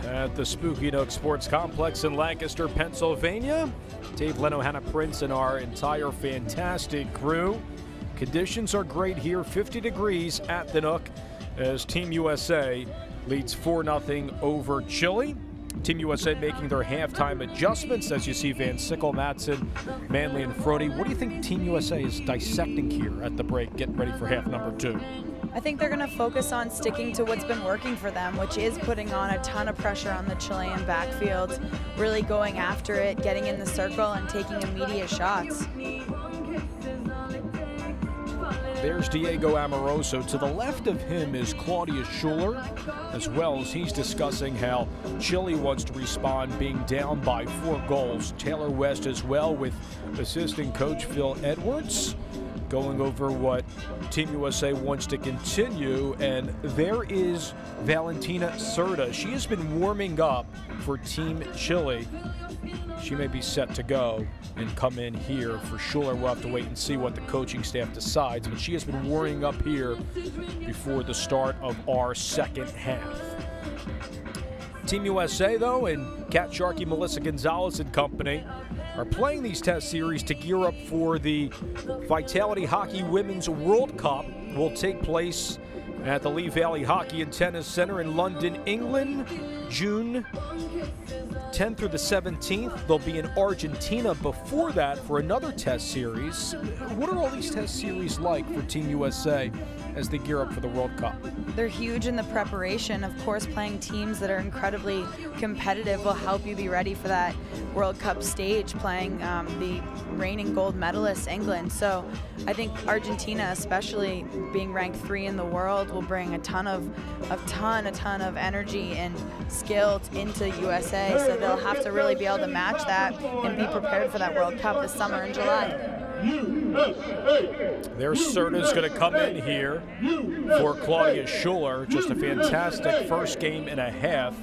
at the Spooky Nook Sports Complex in Lancaster, Pennsylvania. Dave Leno, Hannah Prince, and our entire fantastic crew. Conditions are great here, 50 degrees at the Nook as Team USA leads 4-0 over Chile. Team USA making their halftime adjustments as you see Van Sickle, Matson, Manley, and Frody. What do you think Team USA is dissecting here at the break, getting ready for half number 2? I think they're going to focus on sticking to what's been working for them, which is putting on a ton of pressure on the Chilean backfield, really going after it, getting in the circle, and taking immediate shots. There's Diego Amoroso. To the left of him is Claudius Schuler, as well as he's discussing how Chile wants to respond being down by 4 goals. Taylor West as well with assistant coach Phil Edwards, going over what Team USA wants to continue. And there is Valentina Cerda. She has been warming up for Team Chile. She may be set to go and come in here for Schuler. We'll have to wait and see what the coaching staff decides, but she has been warming up here before the start of our second half. Team USA, though, and Cat Sharkey, Melissa Gonzalez and company are playing these test series to gear up for the Vitality Hockey Women's World Cup. Will take place at the Lee Valley Hockey and Tennis Center in London, England, June 10th through the 17th. They'll be in Argentina before that for another test series. What are all these test series like for Team USA as they gear up for the World Cup? They're huge in the preparation. Of course, playing teams that are incredibly competitive will help you be ready for that World Cup stage, playing the reigning gold medalist, England. So I think Argentina, especially being ranked 3 in the world, will bring a ton of energy and skill into USA. So they'll have to really be able to match that and be prepared for that World Cup this summer in July. Their Cerda's going to come in here for Claudia Schuler. Just a fantastic first game and a half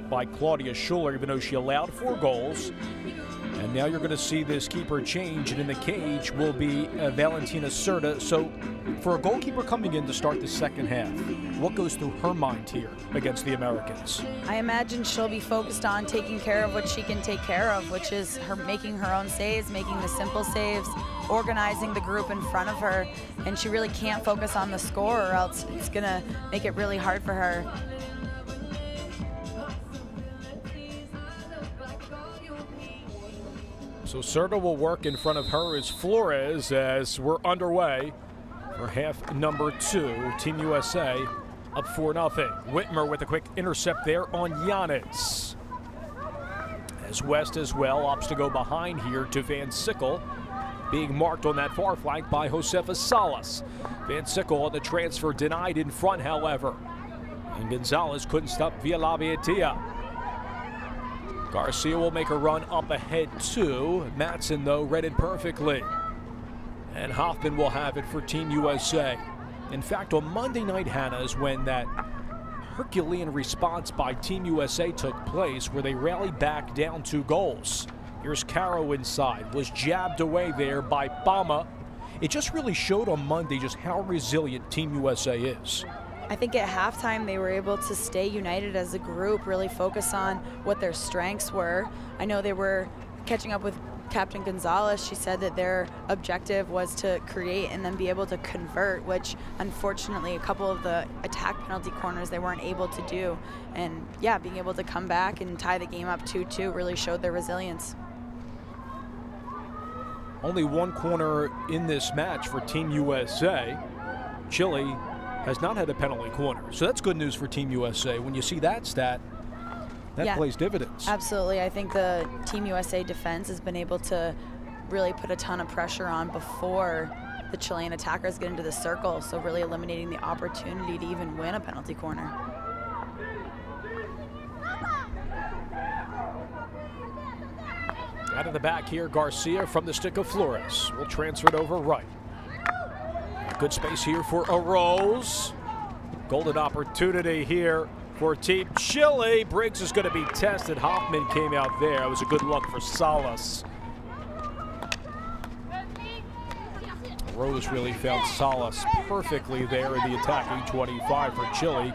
by Claudia Schuler, even though she allowed 4 goals. And now you're going to see this keeper change, and in the cage will be Valentina Cerda. So for a goalkeeper coming in to start the second half, what goes through her mind here against the Americans? I imagine she'll be focused on taking care of what she can take care of, which is her making her own saves, making the simple saves, organizing the group in front of her, and she really can't focus on the score or else it's going to make it really hard for her. So Cerda will work. In front of her is Flores as we're underway for half number 2. Team USA up 4-0. Whitmer with a quick intercept there on Giannis. As West as well opts to go behind here to Van Sickle, being marked on that far flank by Josefa Salas. Van Sickle on the transfer denied in front, however. And Gonzalez couldn't stop Villavietia. Garcia will make a run up ahead too. Matson, though, read it perfectly. And Hoffman will have it for Team USA. In fact, on Monday night, Hannah, is when that Herculean response by Team USA took place, where they rallied back down 2 goals. Here's Caro inside, was jabbed away there by Bama. It just really showed on Monday just how resilient Team USA is. I think at halftime they were able to stay united as a group, really focus on what their strengths were. I know they were catching up with Captain Gonzalez. She said that their objective was to create and then be able to convert, which unfortunately a couple of the attack penalty corners they weren't able to do. And yeah, being able to come back and tie the game up 2-2 really showed their resilience. Only 1 corner in this match for Team USA. Chile has not had a penalty corner. So that's good news for Team USA. When you see that stat, that plays dividends. Absolutely. I think the Team USA defense has been able to really put a ton of pressure on before the Chilean attackers get into the circle, so really eliminating the opportunity to even win a penalty corner. Out of the back here, Garcia from the stick of Flores. Will transfer it over right. Good space here for a Rose. Golden opportunity here for Team Chile. Briggs is going to be tested. Hoffman came out there. It was a good look for Salas. Rose really found Salas perfectly there in the attacking 25 for Chile.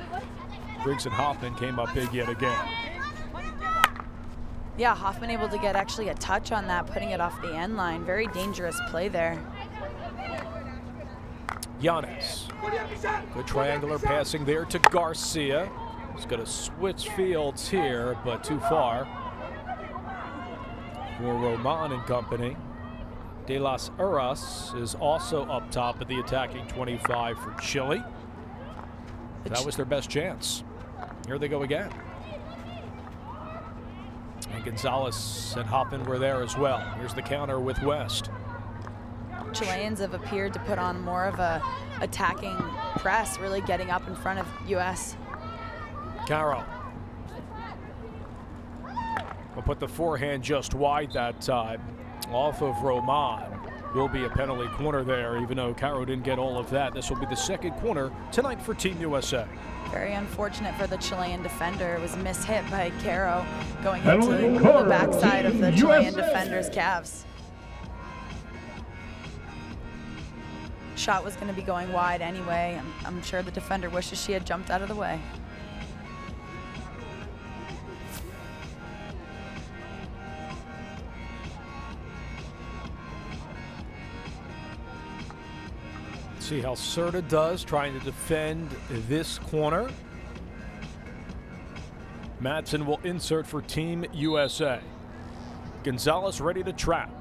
Briggs and Hoffman came up big yet again. Yeah, Hoffman able to get actually a touch on that, putting it off the end line. Very dangerous play there. Yanez. Good triangular passing there to Garcia. He's going to switch fields here, but too far for Roman and company. De las Uras is also up top at the attacking 25 for Chile. That was their best chance. Here they go again. And Gonzalez and Hoffman were there as well. Here's the counter with West. Chileans have appeared to put on more of a attacking press, really getting up in front of U.S. Caro will put the forehand just wide that time off of Roman. Will be a penalty corner there, even though Caro didn't get all of that. This will be the second corner tonight for Team USA. Very unfortunate for the Chilean defender. It was mishit by Caro going into the backside of the Chilean defender's calves. Shot was going to be going wide anyway. I'm sure the defender wishes she had jumped out of the way. See how Serta does trying to defend this corner. Matson will insert for Team USA. Gonzalez ready to trap.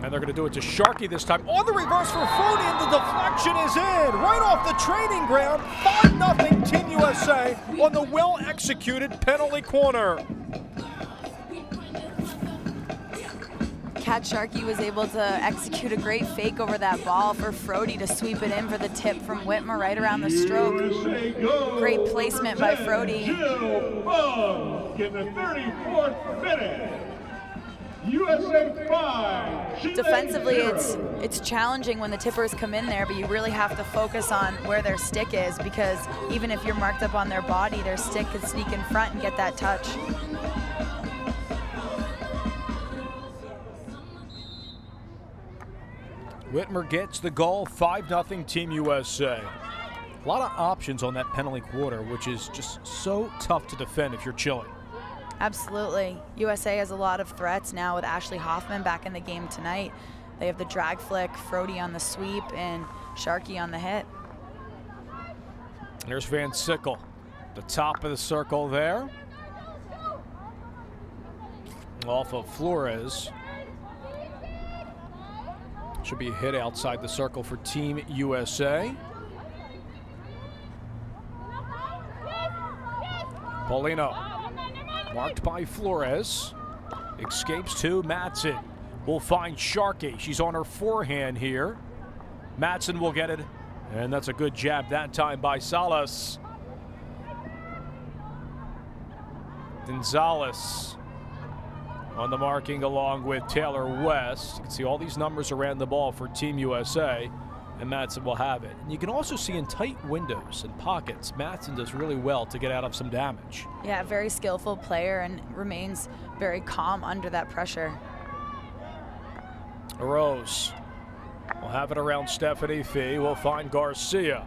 And they're going to do it to Sharkey this time. On the reverse for Frody, and the deflection is in. Right off the training ground. 5-0 Team USA on the well-executed penalty corner. Cat Sharkey was able to execute a great fake over that ball for Frody to sweep it in for the tip from Whitmer right around the stroke. Great placement by Frody. In the 34th minute. USA 5. Defensively, it's challenging when the tippers come in there, but you really have to focus on where their stick is, because even if you're marked up on their body, their stick could sneak in front and get that touch. Whitmer gets the goal, 5-0 Team USA. A lot of options on that penalty quarter, which is just so tough to defend if you're Chile. Absolutely. USA has a lot of threats now with Ashley Hoffman back in the game tonight. They have the drag flick, Frody on the sweep, and Sharkey on the hit. There's Van Sickle, the top of the circle there. Off of Flores. Should be a hit outside the circle for Team USA. Paulino, marked by Flores. Escapes to Matson. Will find Sharkey. She's on her forehand here. Matson will get it. And that's a good jab that time by Salas. Gonzalez on the marking along with Taylor West. You can see all these numbers around the ball for Team USA, and Matson will have it. And you can also see in tight windows and pockets, Matson does really well to get out of some damage. Yeah, very skillful player and remains very calm under that pressure. Rose will have it around Stephanie Fee. We'll find Garcia.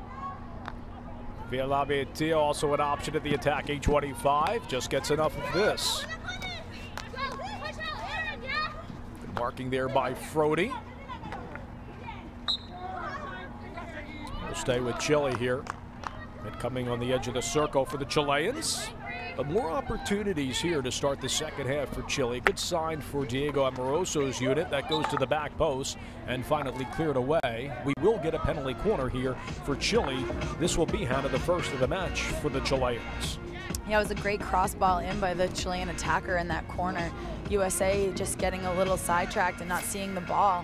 Villavietia also an option at the attacking 25. Just gets enough of this. Good marking there by Frody. We'll stay with Chile here. And coming on the edge of the circle for the Chileans. But more opportunities here to start the second half for Chile. Good sign for Diego Amoroso's unit. That goes to the back post and finally cleared away. We will get a penalty corner here for Chile. This will be hand of the first of the match for the Chileans. Yeah, it was a great cross ball in by the Chilean attacker in that corner. USA just getting a little sidetracked and not seeing the ball.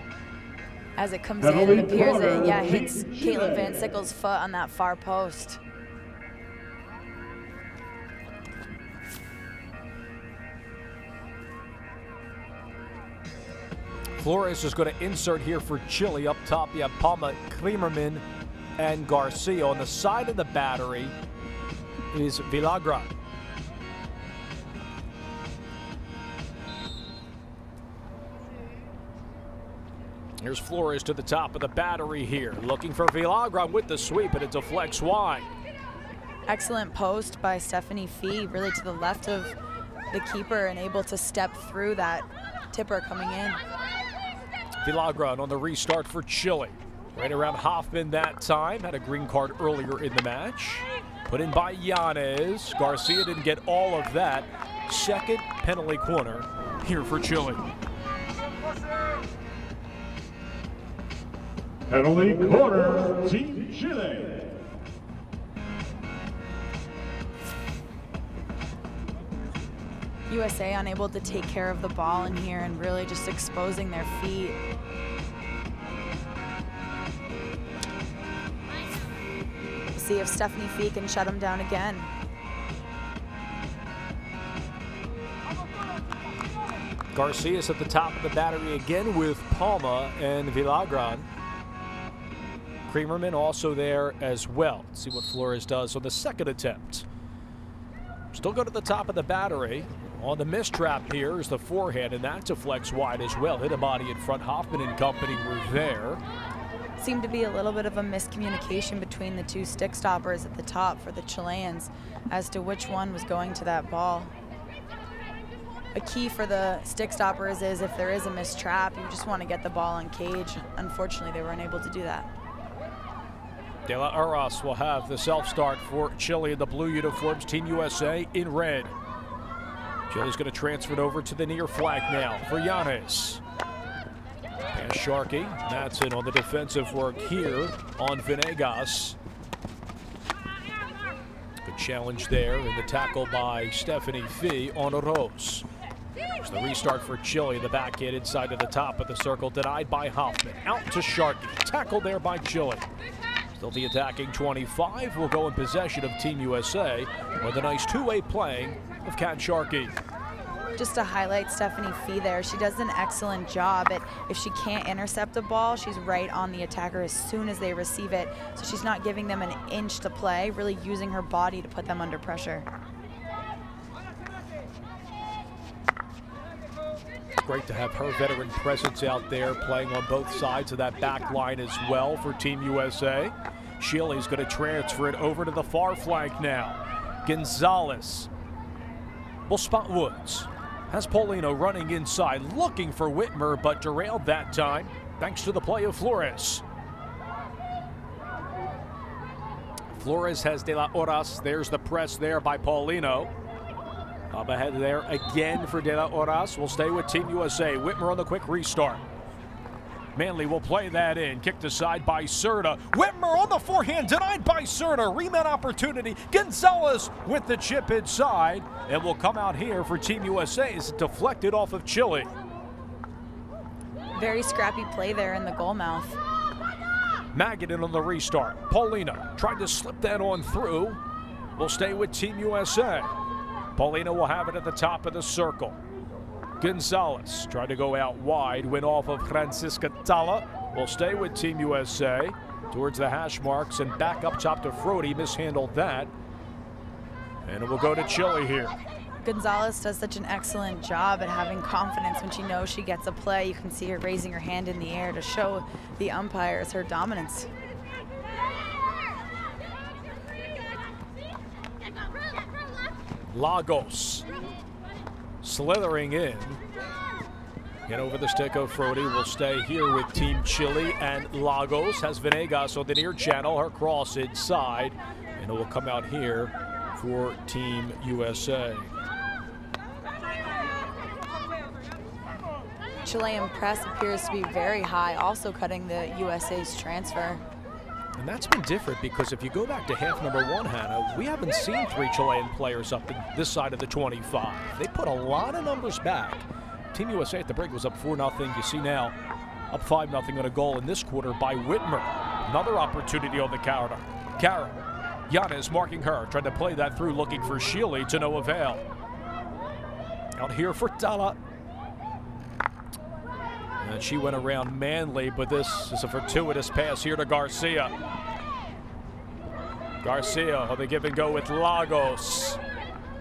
As it comes in, it appears it hits Caitlin Van Sickle's foot on that far post. Flores is going to insert here for Chile. Up top, you have Palma, Kremerman, and Garcia. On the side of the battery is Villagra. Here's Flores to the top of the battery here. Looking for Villagra with the sweep, and it deflects wide. Excellent post by Stephanie Fee, really to the left of the keeper and able to step through that tipper coming in. Vilagran on the restart for Chile. Right around Hoffman that time. Had a green card earlier in the match. Put in by Yanez. Garcia didn't get all of that. Second penalty corner here for Chile. Penalty corner, Team Chile. USA unable to take care of the ball in here and really just exposing their feet. See if Stephanie Fee can shut them down again. Garcia's at the top of the battery again with Palma and Vilagran. Creamerman also there as well. Let's see what Flores does on the second attempt. Still go to the top of the battery. On the mistrap here is the forehand, and that deflects wide as well. Hit a body in front. Hoffman and company were there. Seemed to be a little bit of a miscommunication between the two stick stoppers at the top for the Chileans as to which one was going to that ball. A key for the stick stoppers is if there is a mistrap, you just want to get the ball on cage. Unfortunately, they were unable to do that. De La Uras will have the self-start for Chile in the blue uniforms. Team USA in red. Chile's going to transfer it over to the near flag now for Yanez. Pass Sharkey. Matson on the defensive work here on Venegas. Good challenge there in the tackle by Stephanie Fee on Rose. There's the restart for Chile. The backhand inside of the top of the circle, denied by Hoffman. Out to Sharkey. Tackle there by Chile. Still the attacking 25 will go in possession of Team USA with a nice two-way playing of Kat Sharkey. Just to highlight Stephanie Fee there, she does an excellent job at, if she can't intercept a ball, she's right on the attacker as soon as they receive it. So she's not giving them an inch to play, really using her body to put them under pressure. Great to have her veteran presence out there playing on both sides of that back line as well for Team USA. Chile's going to transfer it over to the far flank now. Gonzalez will spot Woods. Has Paulino running inside, looking for Whitmer, but derailed that time, thanks to the play of Flores. Flores has De La Uras. There's the press there by Paulino. Up ahead there again for De La Uras. Will stay with Team USA. Whitmer on the quick restart. Manley will play that in. Kicked aside by Serta. Whitmer on the forehand, denied by Serta. Reman opportunity. Gonzalez with the chip inside. And will come out here for Team USA as it deflected off of Chile. Very scrappy play there in the goal mouth. Magadan on the restart. Paulino tried to slip that on through. Will stay with Team USA. Paulino will have it at the top of the circle. Gonzalez tried to go out wide, went off of Francisca Tala. Will stay with Team USA towards the hash marks and back up top to Frody. Mishandled that. And it will go to Chile here. Gonzalez does such an excellent job at having confidence when she knows she gets a play. You can see her raising her hand in the air to show the umpires her dominance. Lagos slithering in. Get over the stick of Frody. Will stay here with Team Chile, and Lagos has Venegas on the near channel. Her cross inside, and it will come out here for Team USA. Chilean press appears to be very high, also cutting the USA's transfer. And that's been different because if you go back to half number one, Hannah, we haven't seen three Chilean players up this side of the 25. They put a lot of numbers back. Team USA at the break was up 4-0. You see now up 5-0 on a goal in this quarter by Whitmer. Another opportunity on the counter. Cara. Yanez marking her, trying to play that through, looking for Chile to no avail. Out here for Tala. And she went around Manley, but this is a fortuitous pass here to Garcia. Garcia on the give and go with Lagos.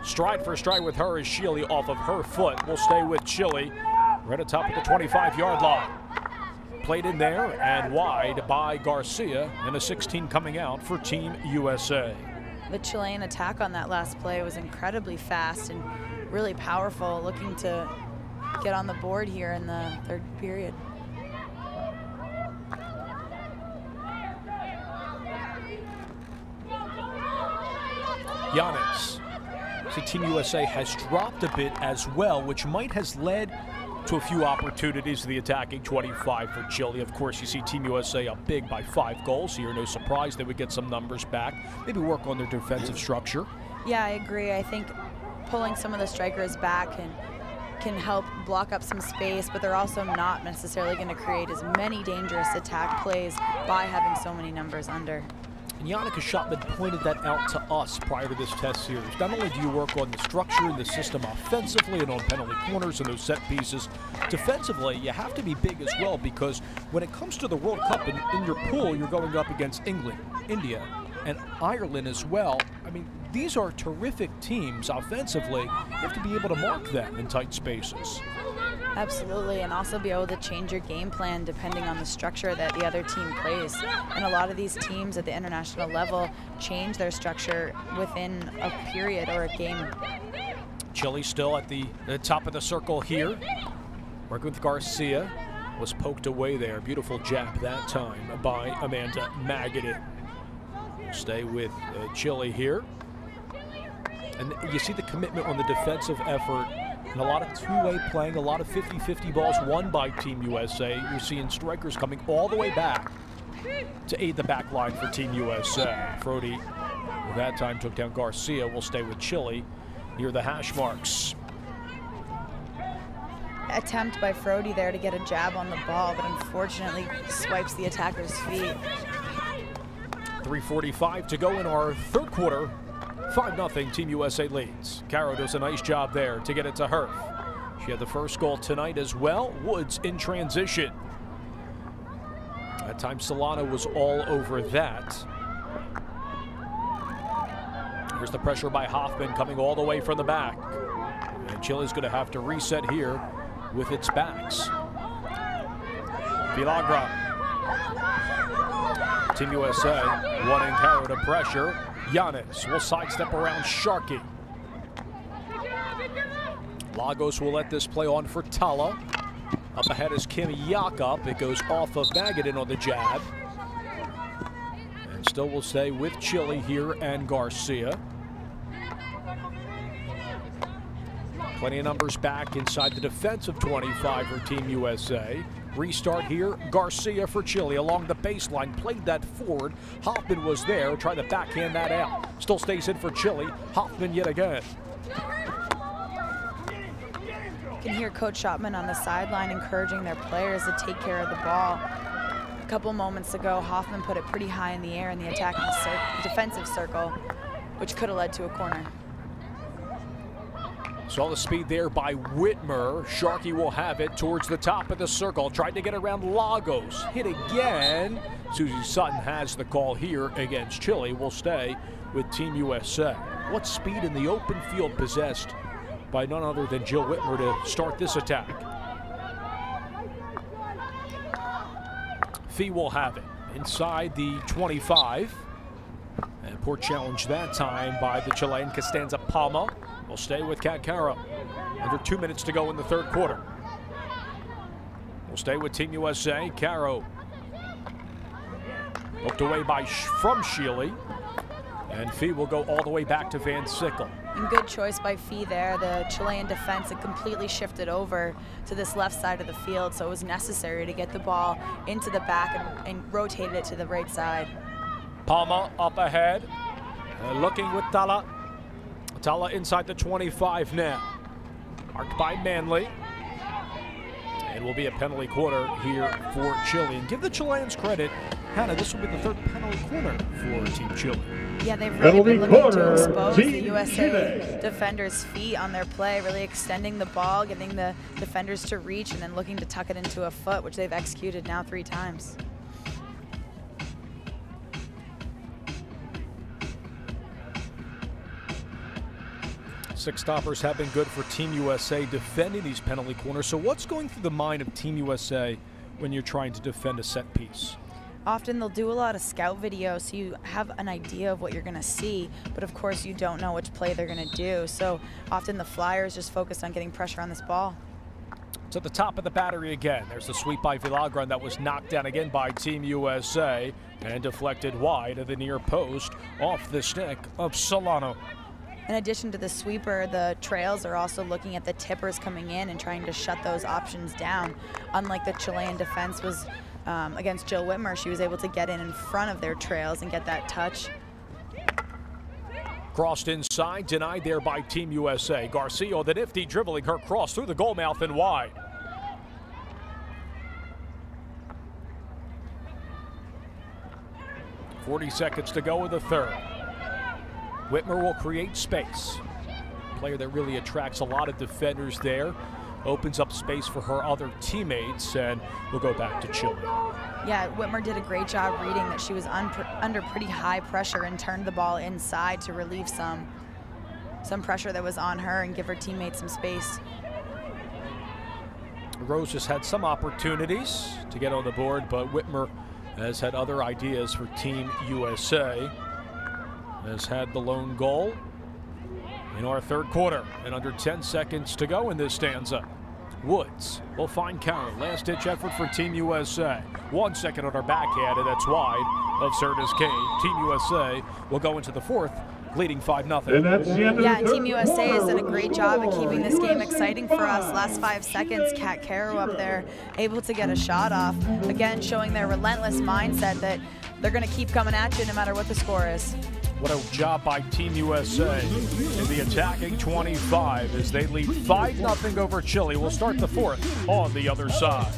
Stride for stride with her as Chile off of her foot. Will stay with Chile right atop of the 25-yard line. Played in there and wide by Garcia, and a 16 coming out for Team USA. The Chilean attack on that last play was incredibly fast and really powerful, looking to get on the board here in the third period. Giannis. See, Team USA has dropped a bit as well, which might has led to a few opportunities to the attacking 25 for Chile. Of course, you see Team USA up big by 5 goals here. No surprise they would get some numbers back. Maybe work on their defensive structure. Yeah, I agree. I think pulling some of the strikers back can help block up some space, but they're also not necessarily going to create as many dangerous attack plays by having so many numbers under. And Yannicka Schotman pointed that out to us prior to this test series. Not only do you work on the structure and the system offensively and on penalty corners and those set pieces, defensively you have to be big as well, because when it comes to the World Cup in your pool, you're going up against England, India, and Ireland as well. I mean, these are terrific teams offensively. You have to be able to mark them in tight spaces. Absolutely, and also be able to change your game plan depending on the structure that the other team plays. And a lot of these teams at the international level change their structure within a period or a game. Chile still at the top of the circle here. Working with Garcia. Was poked away there. Beautiful jab that time by Amanda Magadan. Stay with Chile here. And you see the commitment on the defensive effort. And a lot of two-way playing, a lot of 50-50 balls won by Team USA. You're seeing strikers coming all the way back to aid the back line for Team USA. Frody, that time, took down Garcia. Will stay with Chile near the hash marks. Attempt by Frody there to get a jab on the ball, but unfortunately swipes the attacker's feet. 3:45 to go in our third quarter. 5-0 Team USA leads. Caro does a nice job there to get it to her. She had the first goal tonight as well. Woods in transition. That time Solano was all over that. Here's the pressure by Hoffman coming all the way from the back. And Chile's going to have to reset here with its backs. Villagra. Team USA wanting Caro to pressure. Giannis will sidestep around Sharkey. Lagos will let this play on for Tala. Up ahead is Kim Jakob. It goes off of Magadan on the jab. And still will stay with Chile here and Garcia. Plenty of numbers back inside the defensive 25 for Team USA. Restart here, Garcia for Chile along the baseline, played that forward. Hoffman was there, trying to backhand that out. Still stays in for Chile. Hoffman yet again. You can hear Coach Schotman on the sideline encouraging their players to take care of the ball. A couple moments ago, Hoffman put it pretty high in the air in the attacking defensive circle, which could have led to a corner. Saw the speed there by Whitmer. Sharkey will have it towards the top of the circle. Tried to get around Lagos. Hit again. Susie Sutton has the call here against Chile. Will stay with Team USA. What speed in the open field possessed by none other than Jill Whitmer to start this attack. Fee will have it inside the 25. And poor challenge that time by the Chilean Costanza Palma. Will stay with Kat Caro. Under 2 minutes to go in the third quarter. Will stay with Team USA. Caro hooked away from Shealy. And Fee will go all the way back to Van Sickle. And good choice by Fee there. The Chilean defense had completely shifted over to this left side of the field, so it was necessary to get the ball into the back and rotate it to the right side. Palma up ahead. Looking with Tala. Tala inside the 25 now. Marked by Manley. And will be a penalty corner here for Chile. And give the Chileans credit. Hannah, this will be the third penalty corner for Team Chile. Yeah, they've really been looking to expose the USA defenders' feet on their play, really extending the ball, getting the defenders to reach, and then looking to tuck it into a foot, which they've executed now 3 times. Six stoppers have been good for Team USA defending these penalty corners. So what's going through the mind of Team USA when you're trying to defend a set piece? Often they'll do a lot of scout video, so you have an idea of what you're going to see, but of course you don't know which play they're going to do. So often the Flyers just focused on getting pressure on this ball. To the top of the battery again. There's the sweep by Vilagran that was knocked down again by Team USA and deflected wide of the near post off the stick of Solano. In addition to the sweeper, the Trails are also looking at the tippers coming in and trying to shut those options down. Unlike the Chilean defense was against Jill Whitmer, she was able to get in front of their Trails and get that touch. Crossed inside, denied there by Team USA. Garcia, the nifty, dribbling her cross through the goal mouth and wide. .40 seconds to go in the third. Whitmer will create space. Player that really attracts a lot of defenders there. Opens up space for her other teammates, and we'll go back to Chile. Yeah, Whitmer did a great job reading that she was under pretty high pressure and turned the ball inside to relieve some pressure that was on her and give her teammates some space. Rose has had some opportunities to get on the board, but Whitmer has had other ideas for Team USA. Has had the lone goal in our third quarter, and under 10 seconds to go in this stanza. Woods will find Karen. Last-ditch effort for Team USA. 1 second on our backhand, and that's wide of Serta's Cade. Team USA will go into the fourth, leading 5-0. Yeah, Team USA has done a great job of keeping this game exciting for us. Last 5 seconds, Kat Caro up there, able to get a shot off. Again, showing their relentless mindset that they're going to keep coming at you no matter what the score is. What a job by Team USA in the attacking 25 as they lead 5-0 over Chile. We'll start the fourth on the other side.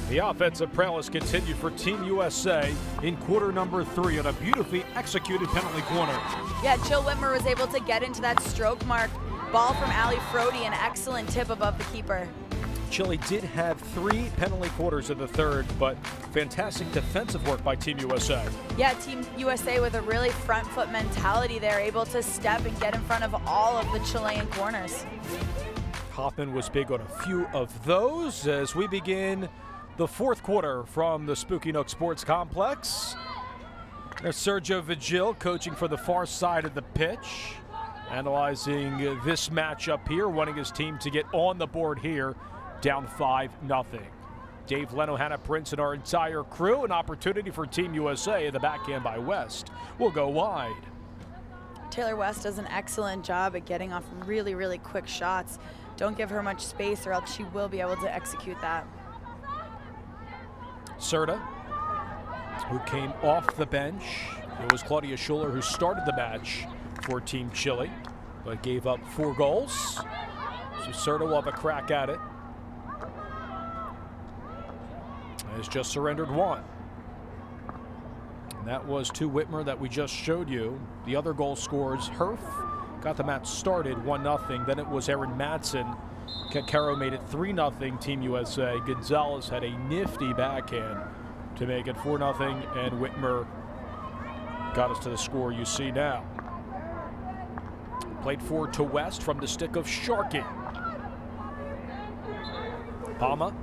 The offensive prowess continued for Team USA in quarter number 3 on a beautifully executed penalty corner. Yeah, Jill Whitmer was able to get into that stroke mark. Ball from Allie Frody, an excellent tip above the keeper. Chile did have 3 penalty quarters in the third, but fantastic defensive work by Team USA. Yeah, Team USA with a really front foot mentality there, able to step and get in front of all of the Chilean corners. Hoffman was big on a few of those as we begin the fourth quarter from the Spooky Nook Sports Complex. There's Sergio Vigil coaching for the far side of the pitch, analyzing this matchup here, wanting his team to get on the board here, down 5-0. Dave Leno, Hannah Prince, and our entire crew. An opportunity for Team USA. The backhand by West will go wide. Taylor West does an excellent job at getting off really, really quick shots. Don't give her much space or else she will be able to execute that. Serta, who came off the bench. It was Claudia Schuler who started the match for Team Chile, but gave up 4 goals. So Serta will have a crack at it. Has just surrendered 1. And that was to Whitmer that we just showed you. The other goal scores, Herf got the match started 1-0. Then it was Erin Matson Caro made it 3-0 Team USA. Gonzalez had a nifty backhand to make it 4-0, and Whitmer got us to the score you see now. Played forward to West from the stick of Sharkey. Palma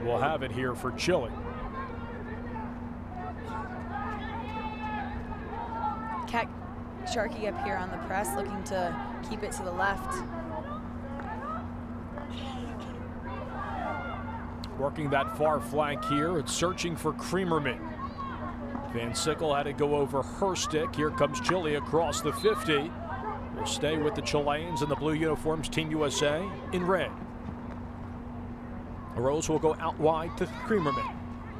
will have it here for Chile. Sharkey up here on the press, looking to keep it to the left. Working that far flank here, it's searching for Creamerman. Van Sickle had to go over her stick. Here comes Chile across the 50. We'll stay with the Chileans in the blue uniforms, Team USA in red. Rose will go out wide to Creamerman.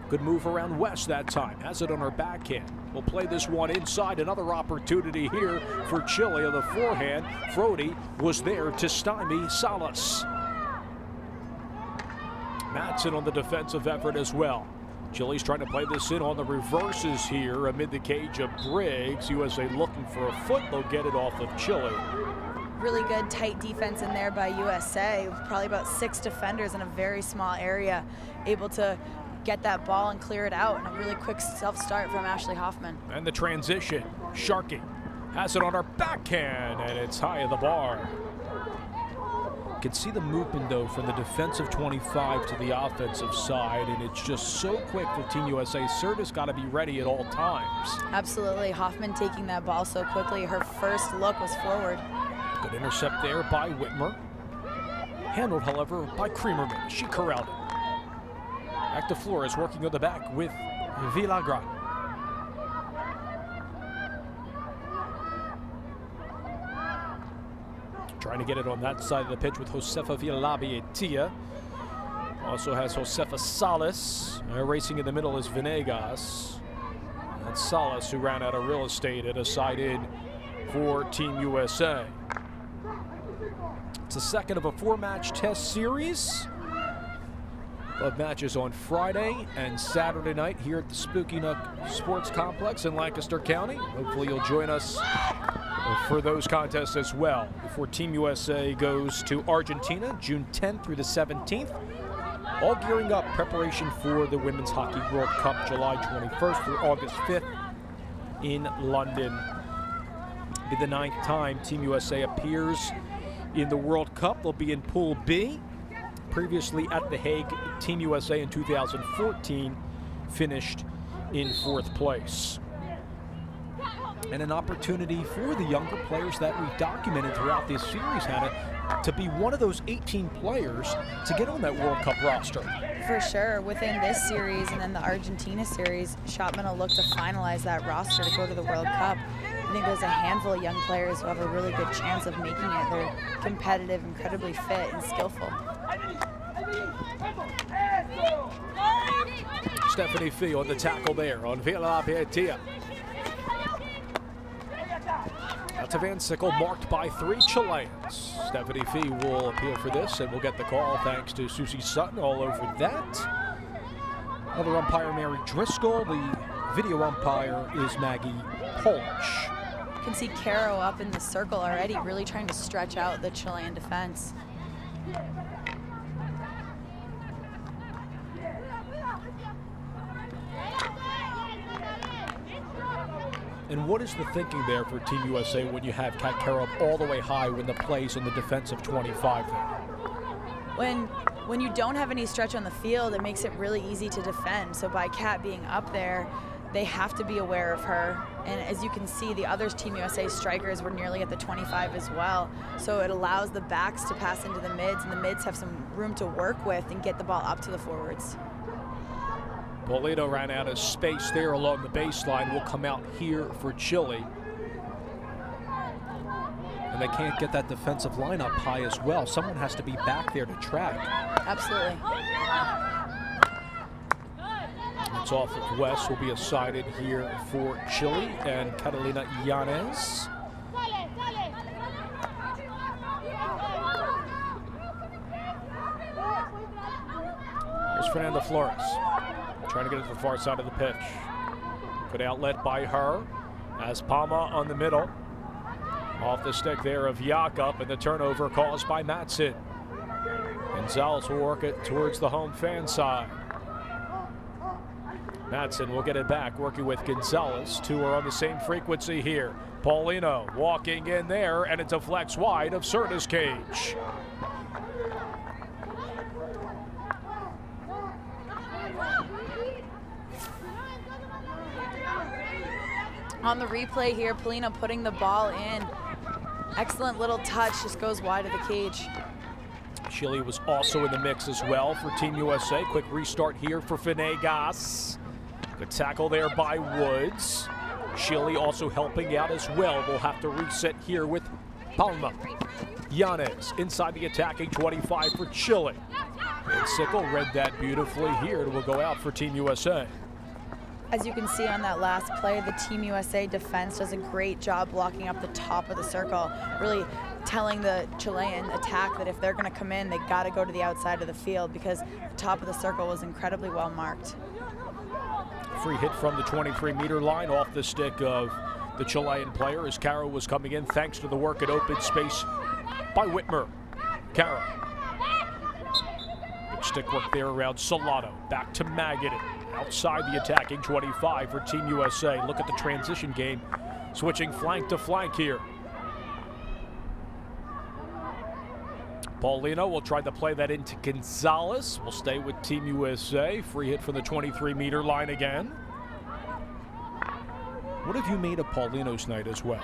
Good move around West that time. Has it on her backhand. We'll play this one inside. Another opportunity here for Chile on the forehand. Frody was there to stymie Salas. Matson on the defensive effort as well. Chile's trying to play this in on the reverses here amid the cage of Briggs. USA looking for a foot. They'll get it off of Chile. Really good tight defense in there by USA. Probably about 6 defenders in a very small area, able to get that ball and clear it out, and a really quick self-start from Ashley Hoffman. And the transition, Sharkey has it on her backhand, and it's high of the bar. You can see the movement, though, from the defensive 25 to the offensive side, and it's just so quick for Team USA. Service got to be ready at all times. Absolutely. Hoffman taking that ball so quickly. Her first look was forward. Good intercept there by Whitmer. Handled, however, by Creamerman. She corralled it. Back to Flores, working on the back with Villagra. Trying to get it on that side of the pitch with Josefa Villalabietia. Also has Josefa Salas. Racing in the middle is Venegas. That's Salas, who ran out of real estate at a side in for Team USA. It's the second of a 4-match test series. Of matches on Friday and Saturday night here at the Spooky Nook Sports Complex in Lancaster County. Hopefully you'll join us for those contests as well. Before Team USA goes to Argentina, June 10th through the 17th. All gearing up, preparation for the Women's Hockey World Cup, July 21st through August 5th in London. It'll be the 9th time Team USA appears in the World Cup. They'll be in Pool B. Previously at The Hague, Team USA in 2014 finished in 4th place. And an opportunity for the younger players that we've documented throughout this series, Hannah, to be one of those 18 players to get on that World Cup roster. For sure. Within this series and then the Argentina series, Schottman will look to finalize that roster to go to the World Cup. I think there's a handful of young players who have a really good chance of making it. They're competitive, incredibly fit, and skillful. Stephanie Fee on the tackle there on Villalabietia. Out to Van Sickle, marked by 3 Chileans. Stephanie Fee will appeal for this, and we'll get the call thanks to Susie Sutton all over that. Other umpire Mary Driscoll. The video umpire is Maggie Polish. You can see Caro up in the circle already, really trying to stretch out the Chilean defense. And what is the thinking there for Team USA when you have Kat Caro up all the way high when the play's in the defensive 25 there? When you don't have any stretch on the field, it makes it really easy to defend. So by Kat being up there, they have to be aware of her. And as you can see, the other Team USA strikers were nearly at the 25 as well. So it allows the backs to pass into the mids, and the mids have some room to work with and get the ball up to the forwards. Polito ran out of space there along the baseline. Will come out here for Chile. And they can't get that defensive line up high as well. Someone has to be back there to track. Absolutely. It's off of West. Will be a sided here for Chile and Catalina Yanez. Here's Fernanda Flores. Trying to get it to the far side of the pitch. Good outlet by her. As Palma on the middle. Off the stick there of Jakob, and the turnover caused by Matson. Gonzalez will work it towards the home fan side. Matson will get it back, working with Gonzalez. Two are on the same frequency here. Paulino walking in there, and it deflects wide of Serta's cage. On the replay here, Paulino putting the ball in. Excellent little touch, just goes wide of the cage. Chile was also in the mix as well for Team USA. Quick restart here for Venegas. Good tackle there by Woods. Chile also helping out as well. We'll have to reset here with Palma. Yanez inside the attacking 25 for Chile. And Sickle read that beautifully here. It will go out for Team USA. As you can see on that last play, the Team USA defense does a great job blocking up the top of the circle, really telling the Chilean attack that if they're going to come in, they got to go to the outside of the field because the top of the circle was incredibly well marked. Free hit from the 23-meter line off the stick of the Chilean player as Caro was coming in thanks to the work at open space by Whitmer. Caro. Good stick work there around Salado. Back to Magadan. Outside the attacking 25 for Team USA. Look at the transition game. Switching flank to flank here. Paulino will try to play that into Gonzalez. Will stay with Team USA. Free hit from the 23-meter line again. What have you made of Paulino's night as well?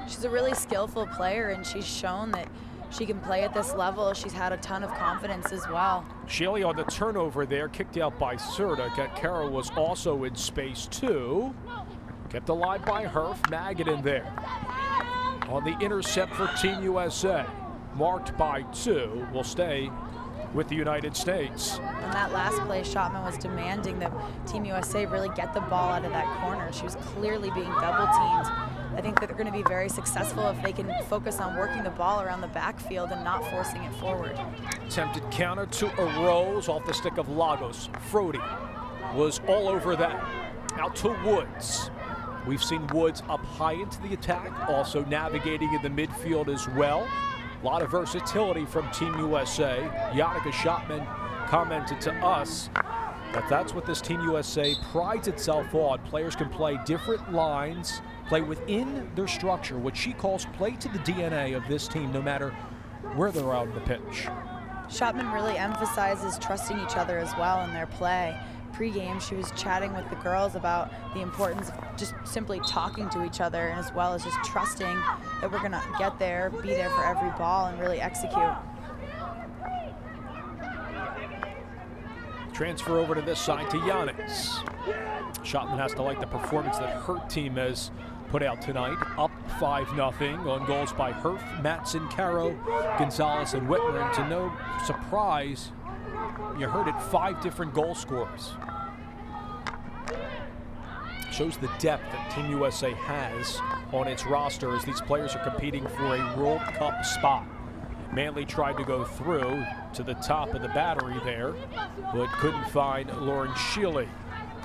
She's a really skillful player, and she's shown that she can play at this level. She's had a ton of confidence as well. Chile on the turnover there, kicked out by Serta. Caro was also in space too. Kept alive by Herf. Magadan there. On the intercept for Team USA. Marked by 2, will stay with the United States. On that last play, Schottman was demanding that Team USA really get the ball out of that corner. She was clearly being double teamed. I think that they're going to be very successful if they can focus on working the ball around the backfield and not forcing it forward. Attempted counter to Arose off the stick of Lagos. Frody was all over that. Out to Woods. We've seen Woods up high into the attack, also navigating in the midfield as well. A lot of versatility from Team USA. Yannicka Schottman commented to us that that's what this Team USA prides itself on. Players can play different lines, play within their structure, what she calls play to the DNA of this team, no matter where they're out on the pitch. Schottman really emphasizes trusting each other as well in their play. Pre-game, she was chatting with the girls about the importance of just simply talking to each other, and as well as just trusting that we're going to get there, be there for every ball, and really execute. Transfer over to this side to Yanez. Schottman has to like the performance that her team has put out tonight. Up 5-0 on goals by Herf, Matson, Caro, Gonzalez, and Whitmer. And to no surprise, you heard it, 5 different goal scorers. Shows the depth that Team USA has on its roster as these players are competing for a World Cup spot. Manley tried to go through to the top of the battery there, but couldn't find Lauren Shealy.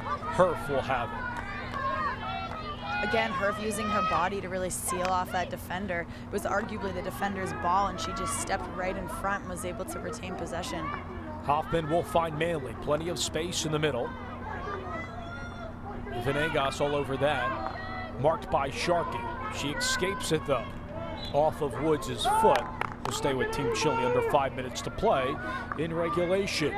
Herf will have it. Again, Herf using her body to really seal off that defender. It was arguably the defender's ball, and she just stepped right in front and was able to retain possession. Hoffman will find Manley. Plenty of space in the middle. Venegas all over that. Marked by Sharkey. She escapes it though. Off of Woods' foot. Will stay with Team Chile under 5 minutes to play in regulation.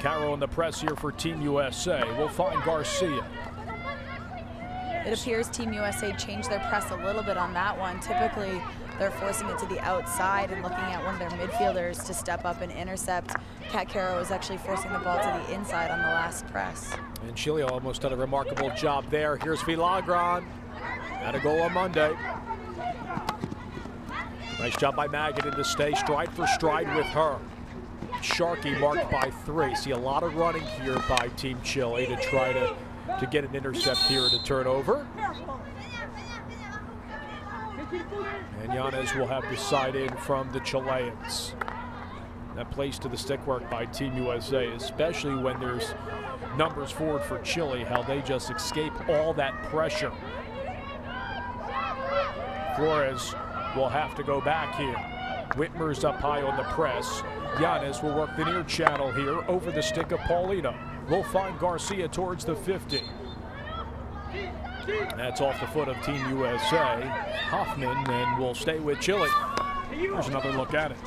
Caro in the press here for Team USA. We'll find Garcia. It appears Team USA changed their press a little bit on that one. Typically, they're forcing it to the outside and looking at one of their midfielders to step up and intercept. Kat Caro is actually forcing the ball to the inside on the last press. And Chile almost did a remarkable job there. Here's Vilagran. Had a goal on Monday. Nice job by Magadan to stay stride for stride with her. Sharkey marked by 3. See a lot of running here by Team Chile to try to get an intercept here to turn over. And Yanez will have the side in from the Chileans. That plays to the stick work by Team USA, especially when there's numbers forward for Chile, how they just escape all that pressure. Flores will have to go back here. Whitmer's up high on the press. Giannis will work the near channel here over the stick of Paulino. We'll find Garcia towards the 50. That's off the foot of Team USA. Hoffman, and will stay with Chile. Here's another look at it.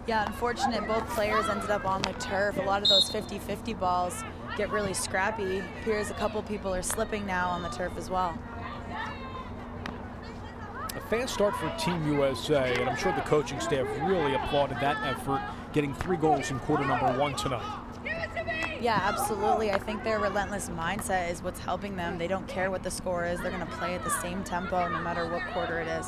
Yeah, unfortunate both players ended up on the turf. A lot of those 50-50 balls get really scrappy. Appears a couple people are slipping now on the turf as well. A fast start for Team USA, and I'm sure the coaching staff really applauded that effort, getting 3 goals in quarter number 1 tonight. Yeah, absolutely. I think their relentless mindset is what's helping them. They don't care what the score is. They're going to play at the same tempo no matter what quarter it is.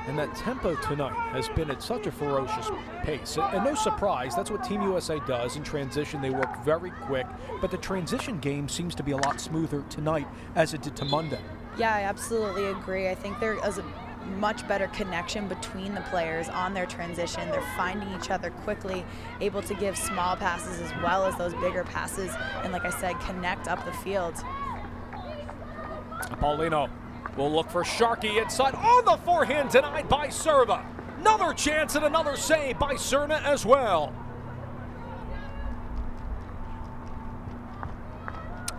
And that tempo tonight has been at such a ferocious pace. And no surprise, that's what Team USA does in transition. They work very quick, but the transition game seems to be a lot smoother tonight as it did to Monday. Yeah, I absolutely agree. I think there is a much better connection between the players on their transition. They're finding each other quickly, able to give small passes as well as those bigger passes, and like I said, connect up the field. Paulino will look for Sharkey inside on the forehand, denied by Serva. Another chance and another save by Serna as well.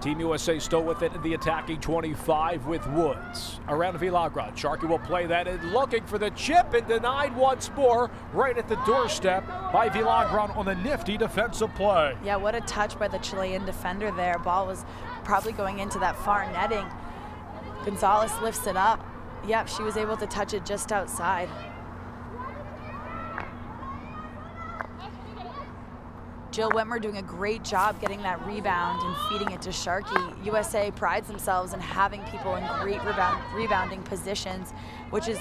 Team USA still with it in the attacking 25 with Woods. Around Villagra, Sharkey will play that in, looking for the chip, and denied once more right at the doorstep by Villagra on the nifty defensive play. Yeah, what a touch by the Chilean defender there. Ball was probably going into that far netting. Gonzalez lifts it up. Yep, she was able to touch it just outside. Jill Whitmer doing a great job getting that rebound and feeding it to Sharkey. USA prides themselves in having people in great rebounding positions, which is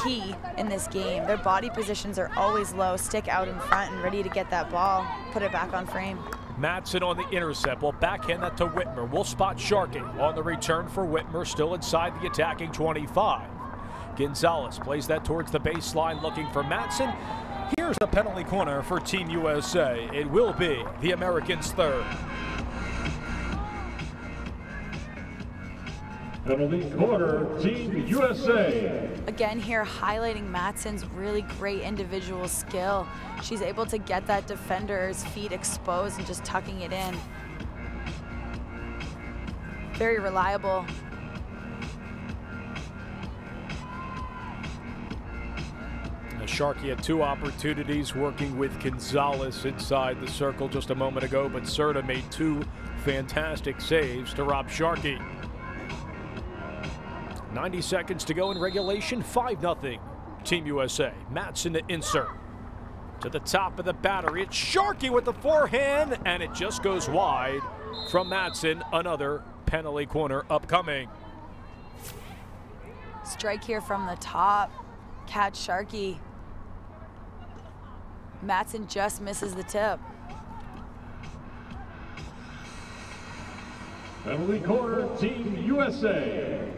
key in this game. Their body positions are always low, stick out in front and ready to get that ball, put it back on frame. Matson on the intercept will backhand that to Whitmer. We'll spot Sharkey on the return for Whitmer, still inside the attacking 25. Gonzalez plays that towards the baseline, looking for Matson. Here's the penalty corner for Team USA. It will be the Americans' third. Penalty corner, Team USA. Again here, highlighting Matson's really great individual skill. She's able to get that defender's feet exposed and just tucking it in. Very reliable. Sharkey had 2 opportunities working with Gonzalez inside the circle just a moment ago, but Serta made 2 fantastic saves to rob Sharkey. 90 seconds to go in regulation, 5-0. Team USA. Matson to insert. To the top of the battery, it's Sharkey with the forehand, and it just goes wide from Matson. Another penalty corner upcoming. Strike here from the top. Catch Sharkey. Matson just misses the tip. Penalty corner, Team USA.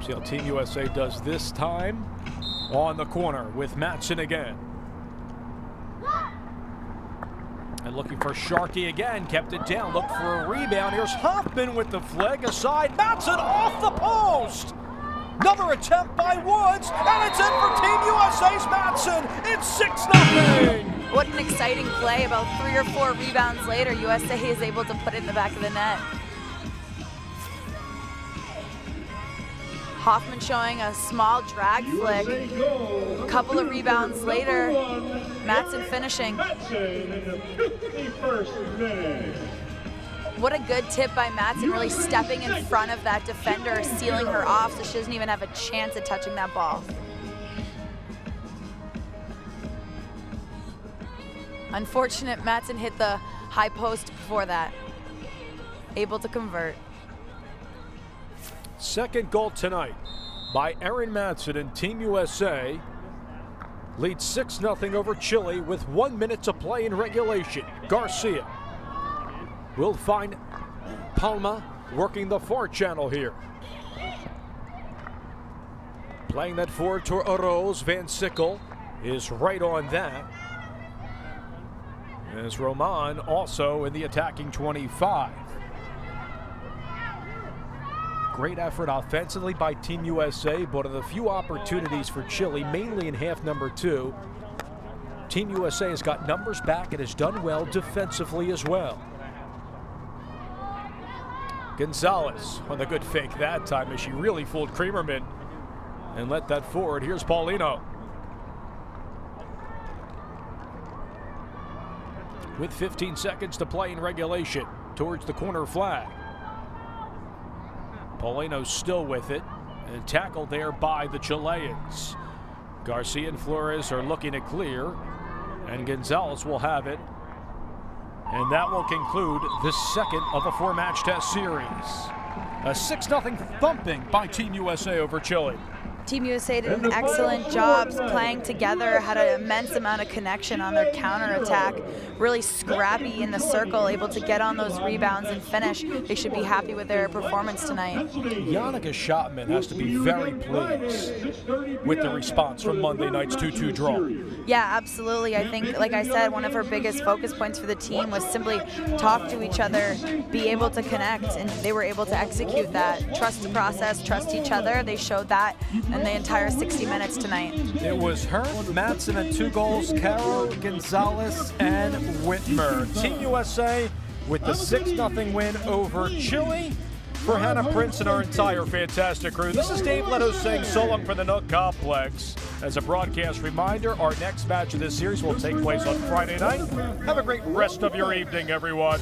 See how Team USA does this time. On the corner with Matson again. And looking for Sharkey again, kept it down, looked for a rebound. Here's Hoffman with the flick, aside, Matson off the post! Another attempt by Woods, and it's in for Team USA's Matson. It's 6-0. What an exciting play. About 3 or 4 rebounds later, USA is able to put it in the back of the net. Hoffman showing a small drag flick. A couple of rebounds later, Matson finishing. Matson in the 51st minute. What a good tip by Matson, really stepping in front of that defender, sealing her off so she doesn't even have a chance at touching that ball. Unfortunate, Matson hit the high post before that. Able to convert. Second goal tonight by Erin Matson, and Team USA leads 6-0 over Chile with 1 minute to play in regulation. Garcia will find Palma working the far channel here. Playing that forward to Rose. Van Sickle is right on that. as Roman also in the attacking 25. Great effort offensively by Team USA, but of the few opportunities for Chile, mainly in half number 2, Team USA has got numbers back and has done well defensively as well. Gonzalez on the good fake that time as she really fooled Creamerman and let that forward. Here's Paulino. With 15 seconds to play in regulation towards the corner flag. Paulino still with it and tackled there by the Chileans. Garcia and Flores are looking to clear, and Gonzalez will have it. And that will conclude the second of a 4-match test series. A 6-0 thumping by Team USA over Chile. Team USA did an excellent job playing together, had an immense amount of connection on their counterattack, really scrappy in the circle, able to get on those rebounds and finish. They should be happy with their performance tonight. Yannicka Schotman has to be very pleased with the response from Monday night's 2-2 draw. Yeah, absolutely. I think, like I said, one of her biggest focus points for the team was simply talk to each other, be able to connect, and they were able to execute that. Trust the process, trust each other. They showed that in the entire 60 minutes tonight. It was her, Matson at 2 goals, Caro, Gonzalez, and Whitmer. Team USA with the 6-0 win over Chile. For Hannah Prince and our entire fantastic crew, this is Dave Leto saying so long for the Nook Complex. As a broadcast reminder, our next match of this series will take place on Friday night. Have a great rest of your evening, everyone.